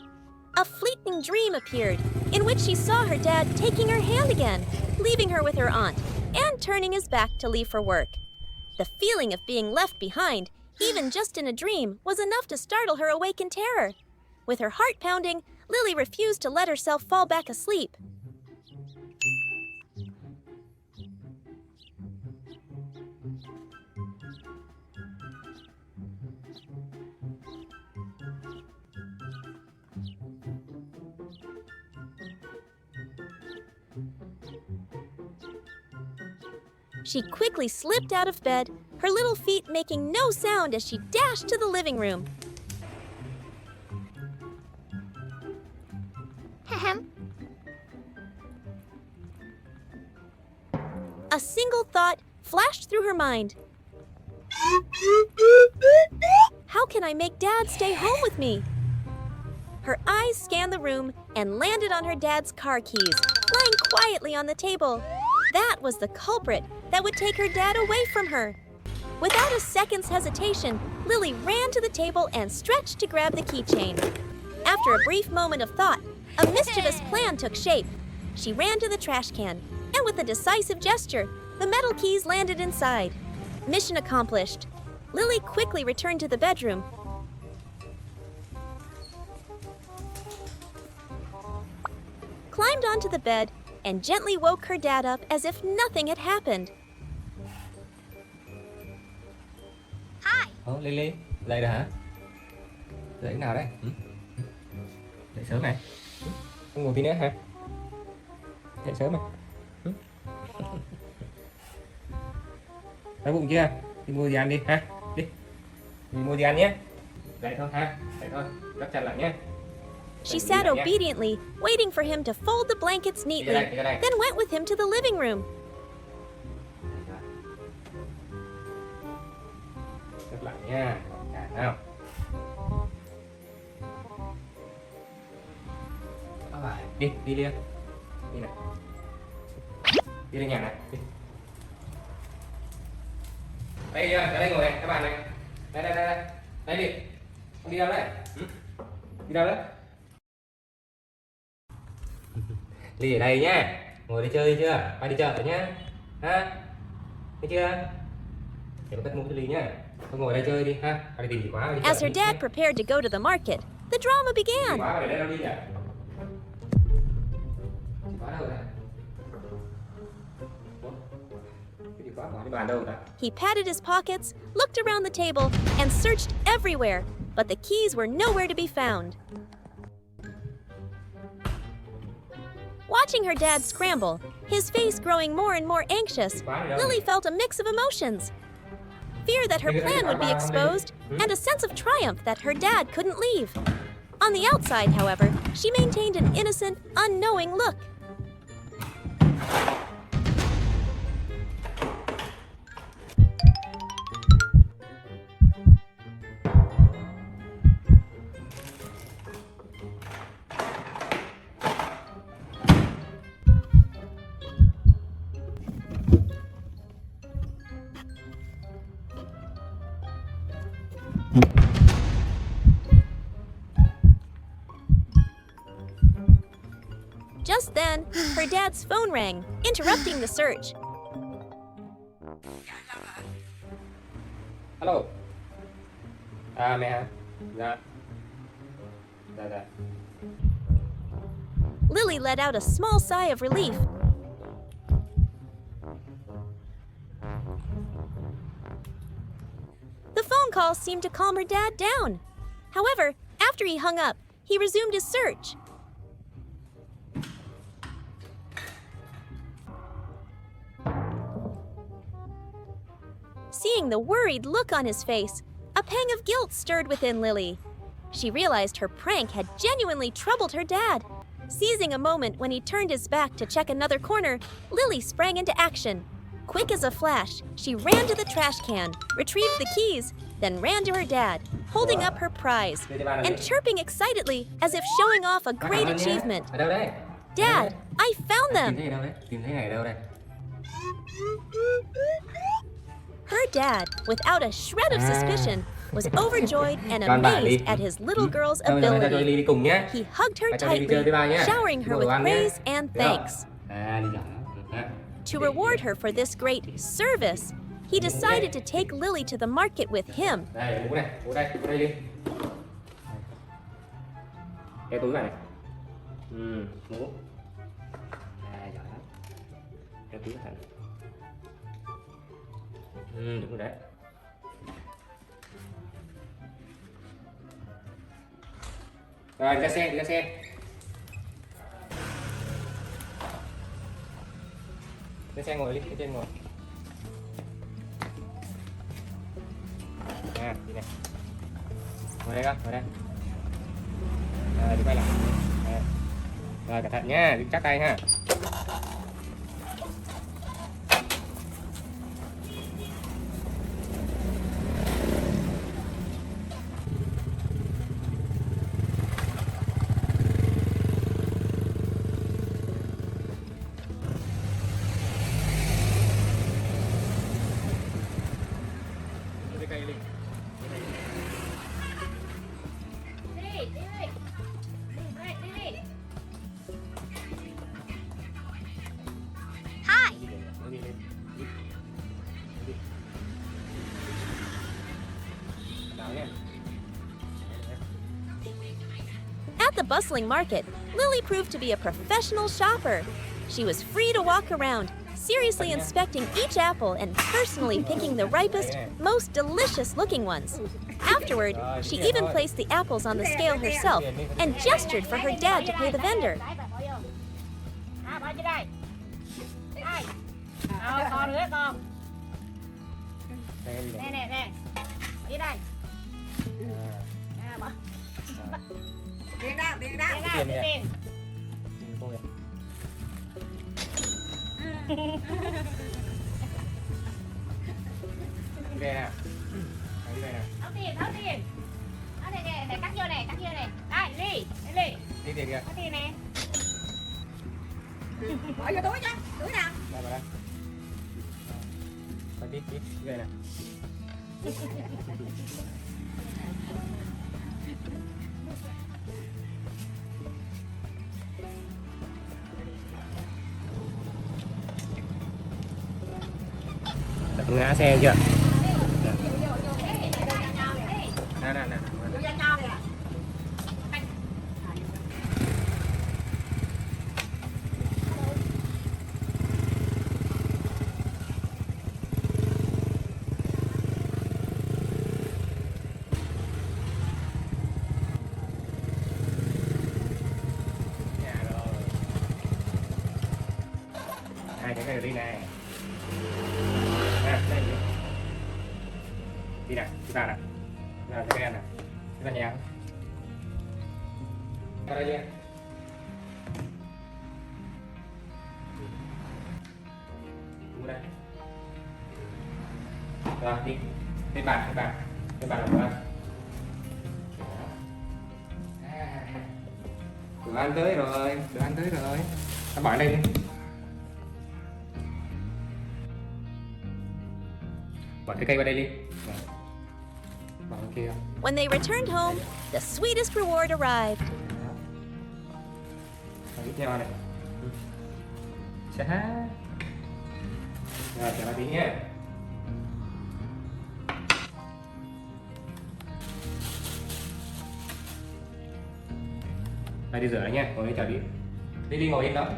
A fleeting dream appeared, in which she saw her dad taking her hand again, leaving her with her aunt, and turning his back to leave for work. The feeling of being left behind, even just in a dream, was enough to startle her awake in terror. With her heart pounding, Lily refused to let herself fall back asleep. She quickly slipped out of bed, her little feet making no sound as she dashed to the living room. A single thought flashed through her mind. How can I make Dad stay home with me? Her eyes scanned the room and landed on her dad's car keys, lying quietly on the table. That was the culprit that would take her dad away from her. Without a second's hesitation, Lily ran to the table and stretched to grab the keychain. After a brief moment of thought, a mischievous plan took shape. She ran to the trash can, and with a decisive gesture, the metal keys landed inside. Mission accomplished. Lily quickly returned to the bedroom. Climbed onto the bed and gently woke her dad up as if nothing had happened. Hi. Lily, dậy rồi hả? Dậy nào đây? Dậy sớm này. Không ngủ tí nữa hả? Dậy sớm này. Đói bụng chưa? Đi mua gì ăn đi ha? Đi mua gì ăn nhé. Dậy thôi ha. Dậy thôi. Gấp chặt lại nhé. She sat obediently, waiting for him to fold the blankets neatly, then went with him to the living room. Gấp lại nha. Nào. Đi liền. Đi này. Đi lên nhà này. Đi. Đây ngồi này, các bạn này. Đây. Đây đi. Con đi đâu đấy? Đi đâu đấy? Ly ở đây nhá. Ngồi đây chơi chưa? Phải đi chợ rồi nhá. Ha? Thấy chưa? Để cất mua cái ly nhá. Con ngồi đây chơi đi ha. Phải đi tìm chìa khóa. As her dad prepared to go to the market, the drama began. Chìa khóa để đâu đi nhỉ? Chìa khóa đâu rồi? Cái chìa khóa bỏ đi bàn đâu rồi? He patted his pockets, looked around the table, and searched everywhere, but the keys were nowhere to be found. Watching her dad scramble, his face growing more and more anxious, Lily felt a mix of emotions. Fear that her plan would be exposed, and a sense of triumph that her dad couldn't leave. On the outside, however, she maintained an innocent, unknowing look. Just then, her dad's phone rang, interrupting the search. Alo. Mẹ hả? Dạ. Lily let out a small sigh of relief. The phone call seemed to calm her dad down. However, after he hung up, he resumed his search. Seeing the worried look on his face, a pang of guilt stirred within Lily. She realized her prank had genuinely troubled her dad. Seizing a moment when he turned his back to check another corner, Lily sprang into action. Quick as a flash, she ran to the trash can, retrieved the keys, then ran to her dad, holding up her prize, and chirping excitedly as if showing off a great achievement. Dad, I found them! Her dad, without a shred of suspicion, was overjoyed and amazed at his little girl's ability. He hugged her tightly, showering her with praise and thanks. To reward her for this great service, he decided to take Lily to the market with him. Cái túi vào này. Mũ. Giỏi lắm. Cái túi vào này. Đúng rồi đấy. Rồi, đi ra xe, đi ra xe. Lên xe ngồi đi, lên trên ngồi. Đi này. Ngồi đây con, ngồi đây. Rồi, đi quay lại. Rồi, cẩn thận nhá, đứng chắc tay ha. At the bustling market, Lily proved to be a professional shopper. She was free to walk around, seriously inspecting each apple and personally picking the ripest, most delicious-looking ones. Afterward, she even placed the apples on the scale herself and gestured for her dad to pay the vendor. Đây nè. Đây nè. Tháo tiền. Đó này, cắt vô này. Đây, Ly. Đi tiền kìa. Có tiền nè. Bỏ vô túi chứ. Túi nào? Đây vào đây. Đây tiếp. Đây nè. Ngã xe chưa? Nè. Vô ra cho kìa. Hai cái đi này. Đây đi nè, chúng ta nè, cái đen nè, chúng ta nhẹ, ra đây nha, mua đây, rồi đi, lên bàn là của đồ ăn tới rồi, ta bỏ lên đi. Bỏ cái cây vào đây đi. Bỏ cái kia. When they returned home, the sweetest reward arrived. Tiếp theo này. Chá. Rồi, chờ tí nhé. Đây đi rửa đấy nha, ngồi đây chờ đi. Đi ngồi yên đó.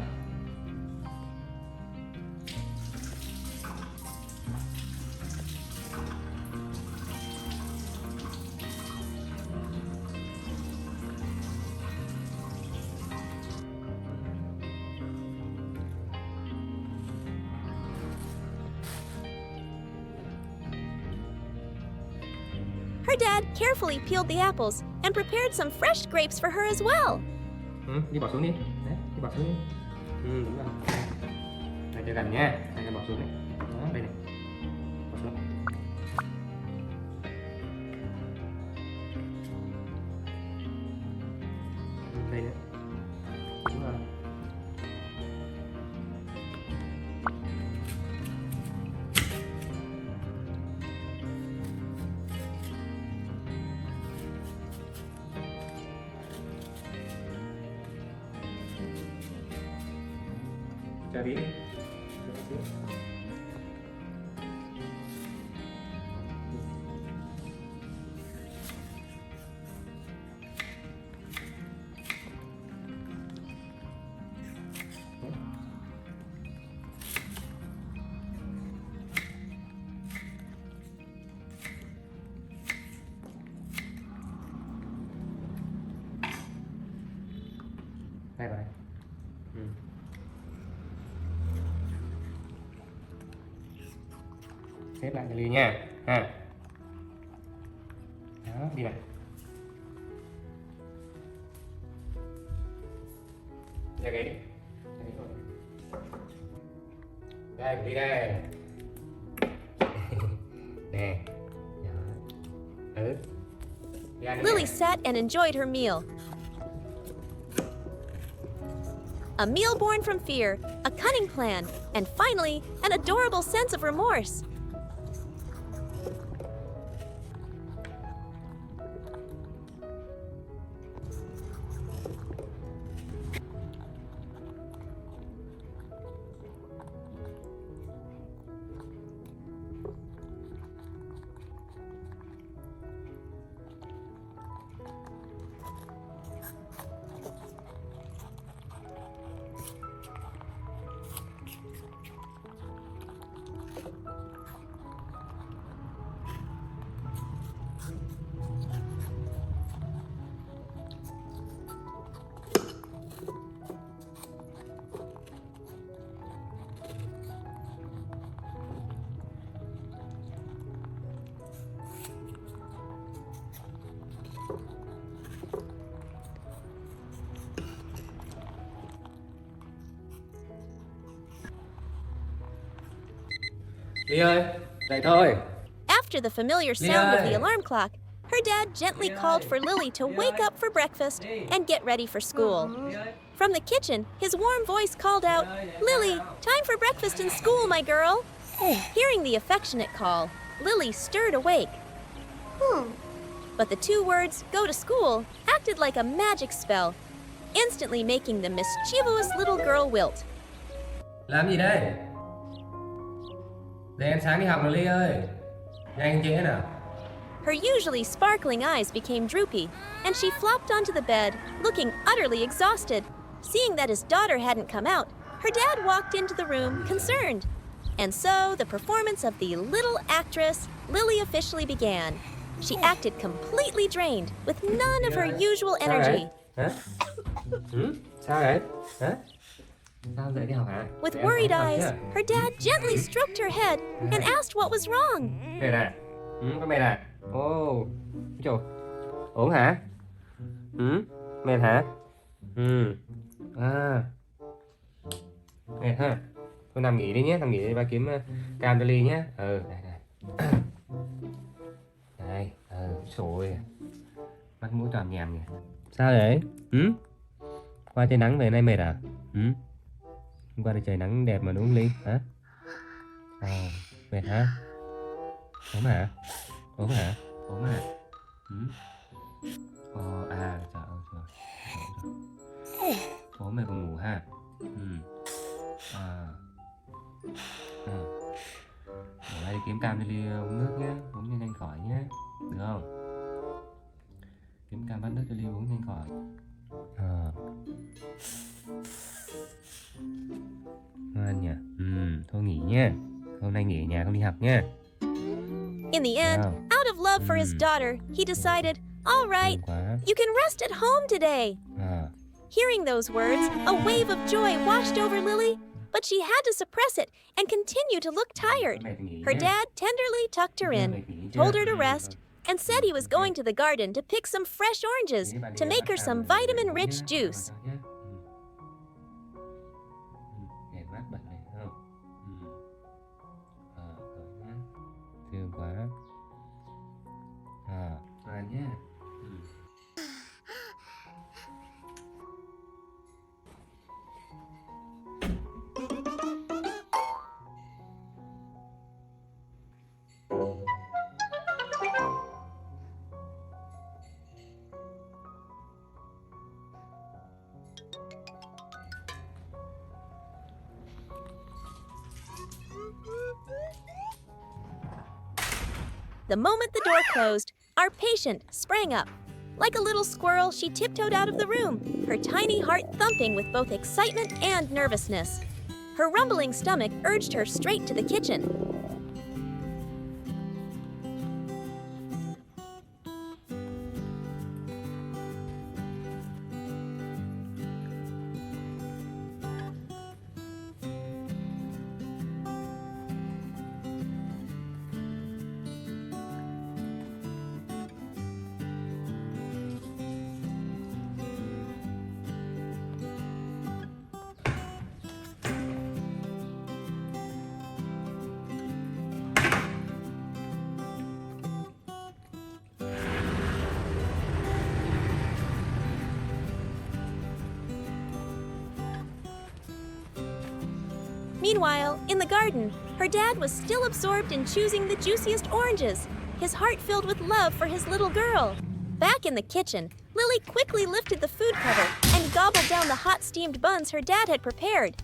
Her dad carefully peeled the apples and prepared some fresh grapes for her as well. Đi bỏ xuống đi. Đấy, đi bỏ xuống đi. Đúng rồi. Đây cho gần nha. Đây bỏ xuống đấy. Đó, đây này. Bỏ xuống. Đây nữa. Đúng rồi. Chờ tí đi. Đây vào đây. Xếp lại cái ly nha. Ha. Đó, đi này. Ra ghế đi. Đây, đi đây. Nè. Lily sat and enjoyed her meal. A meal born from fear, a cunning plan, and finally, an adorable sense of remorse. Ly ơi, dậy thôi. After the familiar sound of the alarm clock, her dad gently called for Lily to wake up for breakfast and get ready for school. From the kitchen, his warm voice called out, "Lily, time for breakfast and school, my girl." Hearing the affectionate call, Lily stirred awake. But the two words, "go to school," acted like a magic spell, instantly making the mischievous little girl wilt. Làm gì đây? Để ăn sáng đi học rồi Ly ơi. Nhanh trễ nào. Her usually sparkling eyes became droopy, and she flopped onto the bed, looking utterly exhausted. Seeing that his daughter hadn't come out, her dad walked into the room, concerned. And so the performance of the little actress, Lily, officially began. She acted completely drained, with none of her usual energy. Hả? Sao vậy? Hả? Sao dậy đi học hả? With worried eyes, her dad gently stroked her head and asked what was wrong. Mệt à? Có mệt à? Ồ, trời. Ổn hả? Mệt hả? À. Mệt ha? Thôi nằm nghỉ đi nhé, nằm nghỉ đi, ba kiếm cam cho Ly nhé. Đây, đây. Đây, rồi. Mắt mũi toàn nhèm kìa. Sao vậy? Qua trời nắng về nay mệt à? Hôm qua thì trời nắng đẹp mà đúng không Ly? Hả? Mệt hả? Ốm hả? Ốm hả? Ốm hả? Trời ơi trời. Ốm mày còn ngủ ha? Ở đây kiếm cam cho Ly uống nước nhé, uống cho nhanh khỏi nhé, được không? Kiếm cam bát nước cho Ly uống nhanh khỏi. Ngoan nhỉ? Thôi nghỉ nhé, hôm nay nghỉ ở nhà không đi học nhé. In the end, out of love for his daughter, he decided, "All right, you can rest at home today." Hearing those words, a wave of joy washed over Lily, but she had to suppress it and continue to look tired. Her dad tenderly tucked her in, told her to rest, and said he was going to the garden to pick some fresh oranges to make her some vitamin-rich juice. Thương quá. Nhé. The moment the door closed, our patient sprang up. Like a little squirrel, she tiptoed out of the room, her tiny heart thumping with both excitement and nervousness. Her rumbling stomach urged her straight to the kitchen. Meanwhile, in the garden, her dad was still absorbed in choosing the juiciest oranges, his heart filled with love for his little girl. Back in the kitchen, Lily quickly lifted the food cover and gobbled down the hot steamed buns her dad had prepared.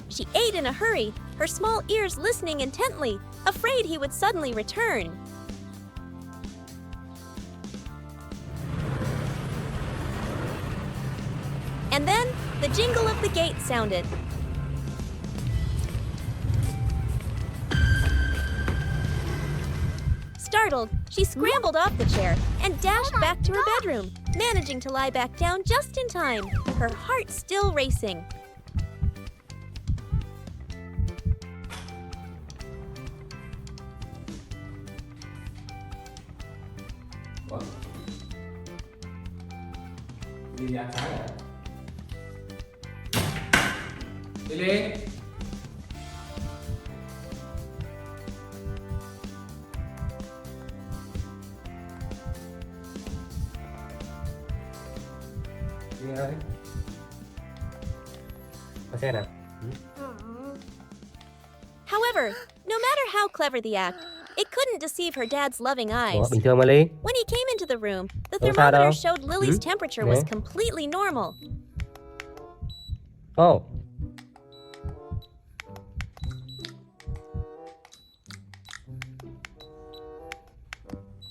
She ate in a hurry, her small ears listening intently, afraid he would suddenly return. And then, the jingle of the gate sounded. Startled, she scrambled off the chair and dashed back to her bedroom, managing to lie back down just in time, her heart still racing. Ủa? Lily ăn sáng rồi. Lily. Lily ơi. Có xe nào? However, no matter how clever the act, it couldn't deceive her dad's loving Ủa, eyes. bình thường mà Ly. When he came into the room, the Không sao đâu. thermometer showed Lily's temperature was Nè. completely normal. Ồ.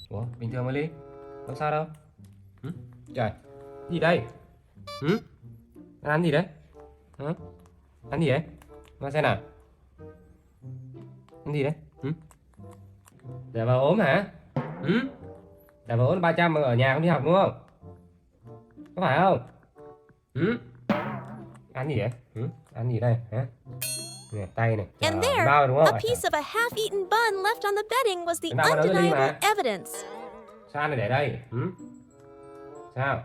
Ủa, bình thường mà Ly. Không sao đâu. Trời, gì đây? Anh ăn gì đấy? Hả? Ăn gì đấy? Nói xem nào. Ăn gì đấy? Giả vờ ốm hả? Giả vờ ốm 300 mà ở nhà không đi học đúng không? Có phải không? Ăn gì vậy? Ăn gì đây? Hả? Nè, tay này. And Trời, there, bao rồi đúng không? a piece of a half-eaten bun left on the bedding was the Cái bao đó Lily undeniable mà. evidence. Sao ăn này để đây? Sao?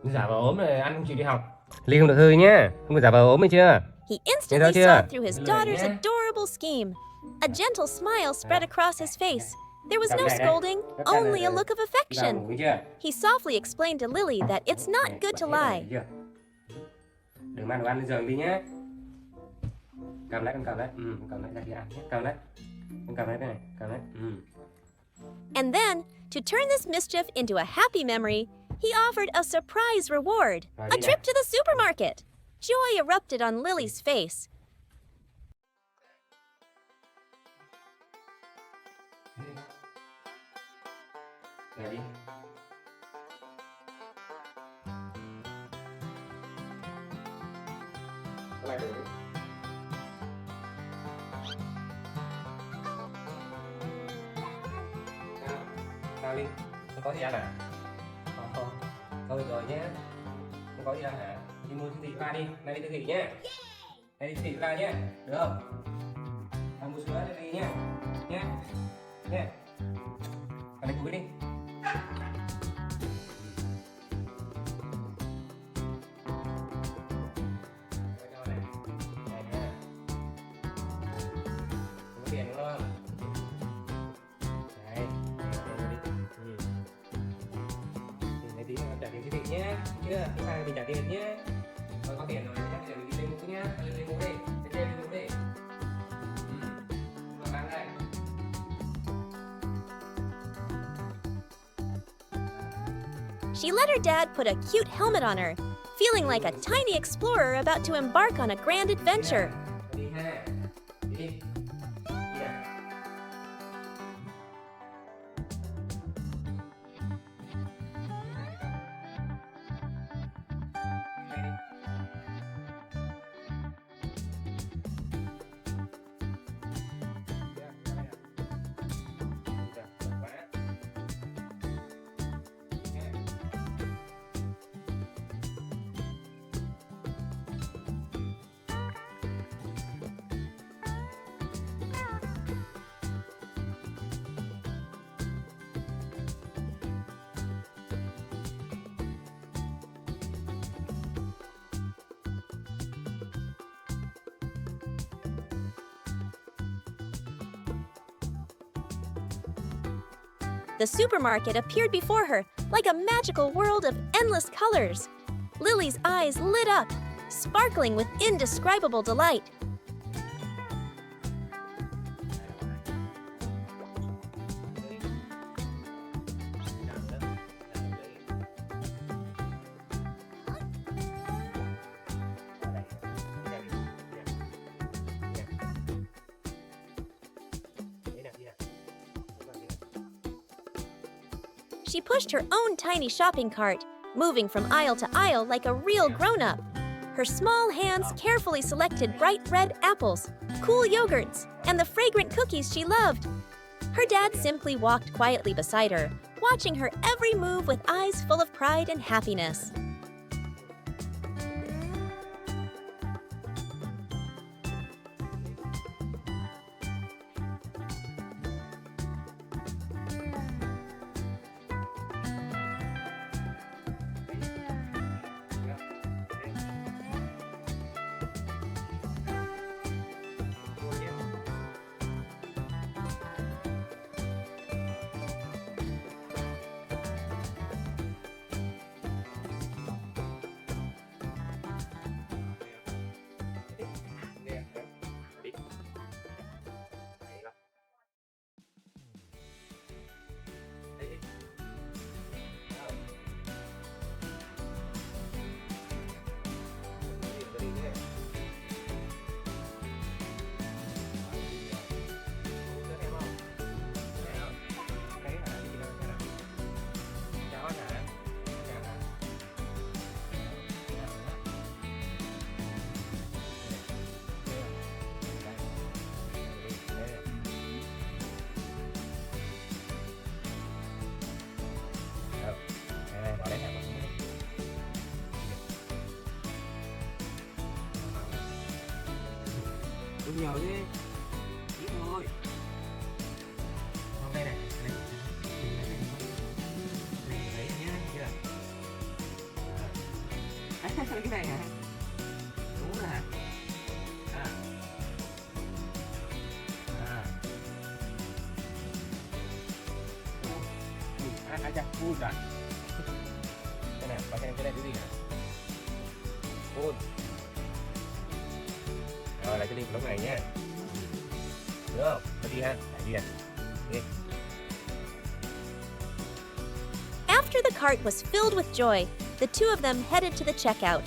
Giả vờ ốm rồi ăn không chịu đi học. Ly không được hư nhá. Không được giả vờ ốm hay chưa? He instantly chưa? saw through his Lily daughter's nhé. adorable scheme. A gentle smile spread across his face. There was Cầm no lại đây. scolding, Cầm lại only a đây. look of Đi vào affection. ngủ chưa? He softly explained to Lily that it's not Này, good to bật hết lie. rồi, chưa? Đừng mang đồ ăn lên giường đi nhé. Cầm lấy, con cầm lấy. Con cầm lấy ra kia ăn nhé. Cầm lấy. Con cầm lấy cái này, cầm lấy. And then, to turn this mischief into a happy memory, he offered a surprise reward, Rồi, a đi trip to the supermarket. Joy erupted on Lily's face. Này đi. Lại được. Sao Linh? Không có gì ăn à? Không. Thôi rồi nhé. Không có gì ăn hả? Đi mua siêu thị ra đi. Này đi siêu thị nhé. Này đi siêu thị ra nhé. Được không? Ăn mua sữa cho đi nhé. Nhé. Nhé. Ăn đi cuối đi. Tiền đúng không? Đấy, lấy tí trả tiền siêu thị nhé. Chưa? Thứ hai mình trả tiền nhé. Rồi có tiền rồi, chắc giờ mình đi lên mua nhé. Lên mua đi, lên mua đi. Rồi bán đây. She let her dad put a cute helmet on her, feeling like a tiny explorer about to embark on a grand adventure. Đi ha. Đi. Đi nào. The supermarket appeared before her like a magical world of endless colors. Lily's eyes lit up, sparkling with indescribable delight. She pushed her own tiny shopping cart, moving from aisle to aisle like a real grown-up. Her small hands carefully selected bright red apples, cool yogurts, and the fragrant cookies she loved. Her dad simply walked quietly beside her, watching her every move with eyes full of pride and happiness. Nhiều chứ, ít thôi. Không, đây này, đây. Đấy nhá, chưa? Cái này hả? Đúng rồi hả? Chà, vui rồi. Cái này, và cái này cái gì hả? Vui. Rồi lại cho đi lúc này nhé. Được không? Đi ha. Đi. After the cart was filled with joy, the two of them headed to the checkout.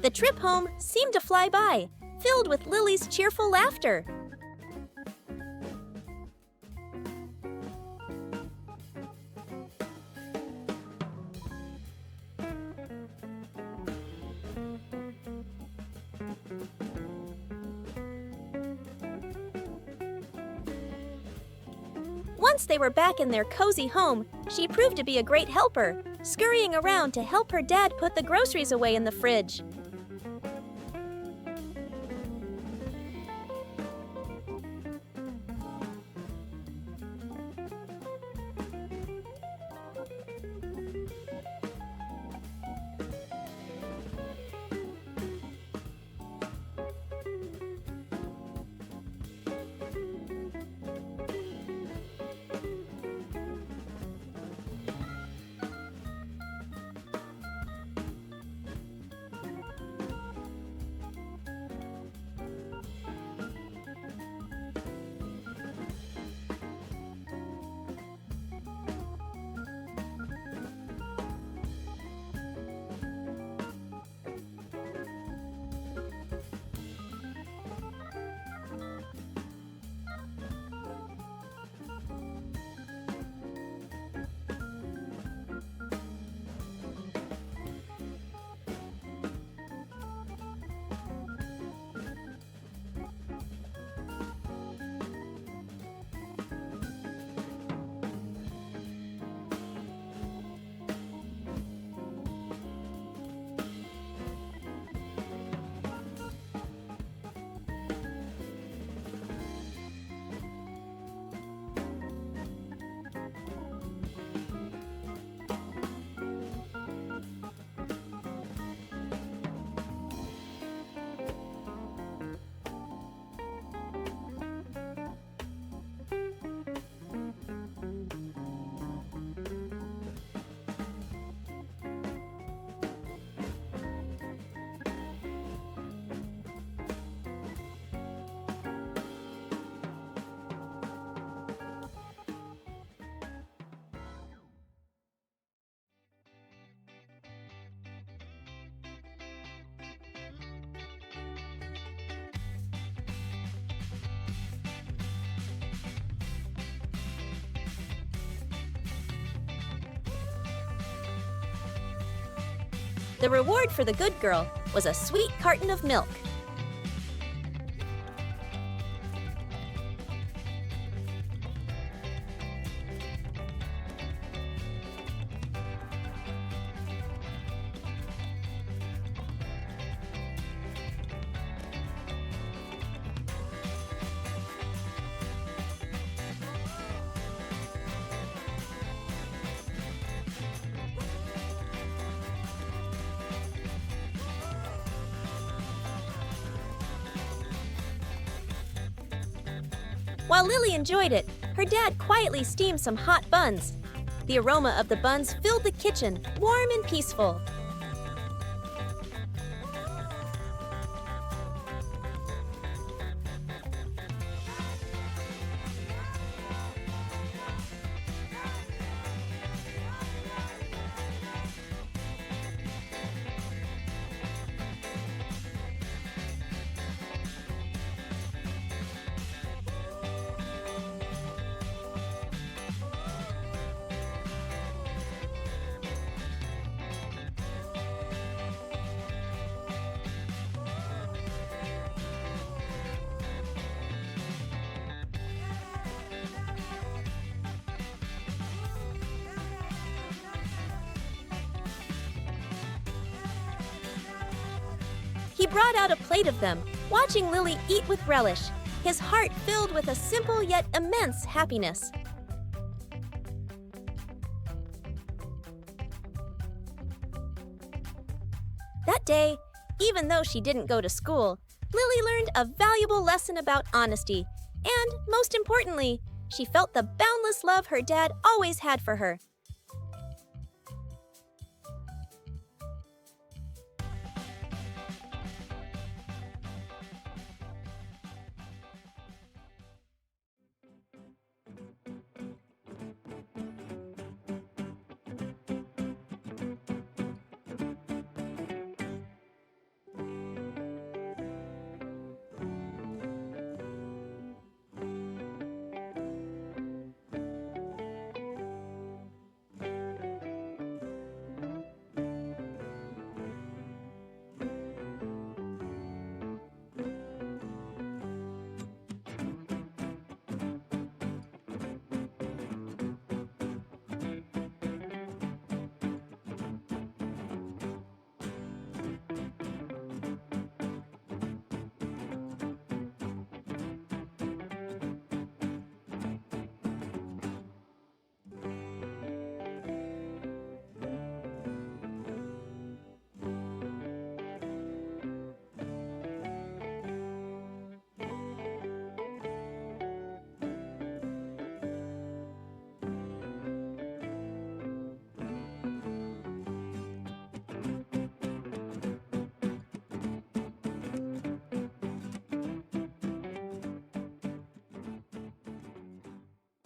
The trip home seemed to fly by, filled with Lily's cheerful laughter. Once they were back in their cozy home, she proved to be a great helper, scurrying around to help her dad put the groceries away in the fridge. The reward for the good girl was a sweet carton of milk. While Lily enjoyed it, her dad quietly steamed some hot buns. The aroma of the buns filled the kitchen, warm and peaceful. He brought out a plate of them, watching Lily eat with relish, his heart filled with a simple yet immense happiness. That day, even though she didn't go to school, Lily learned a valuable lesson about honesty, and most importantly, she felt the boundless love her dad always had for her.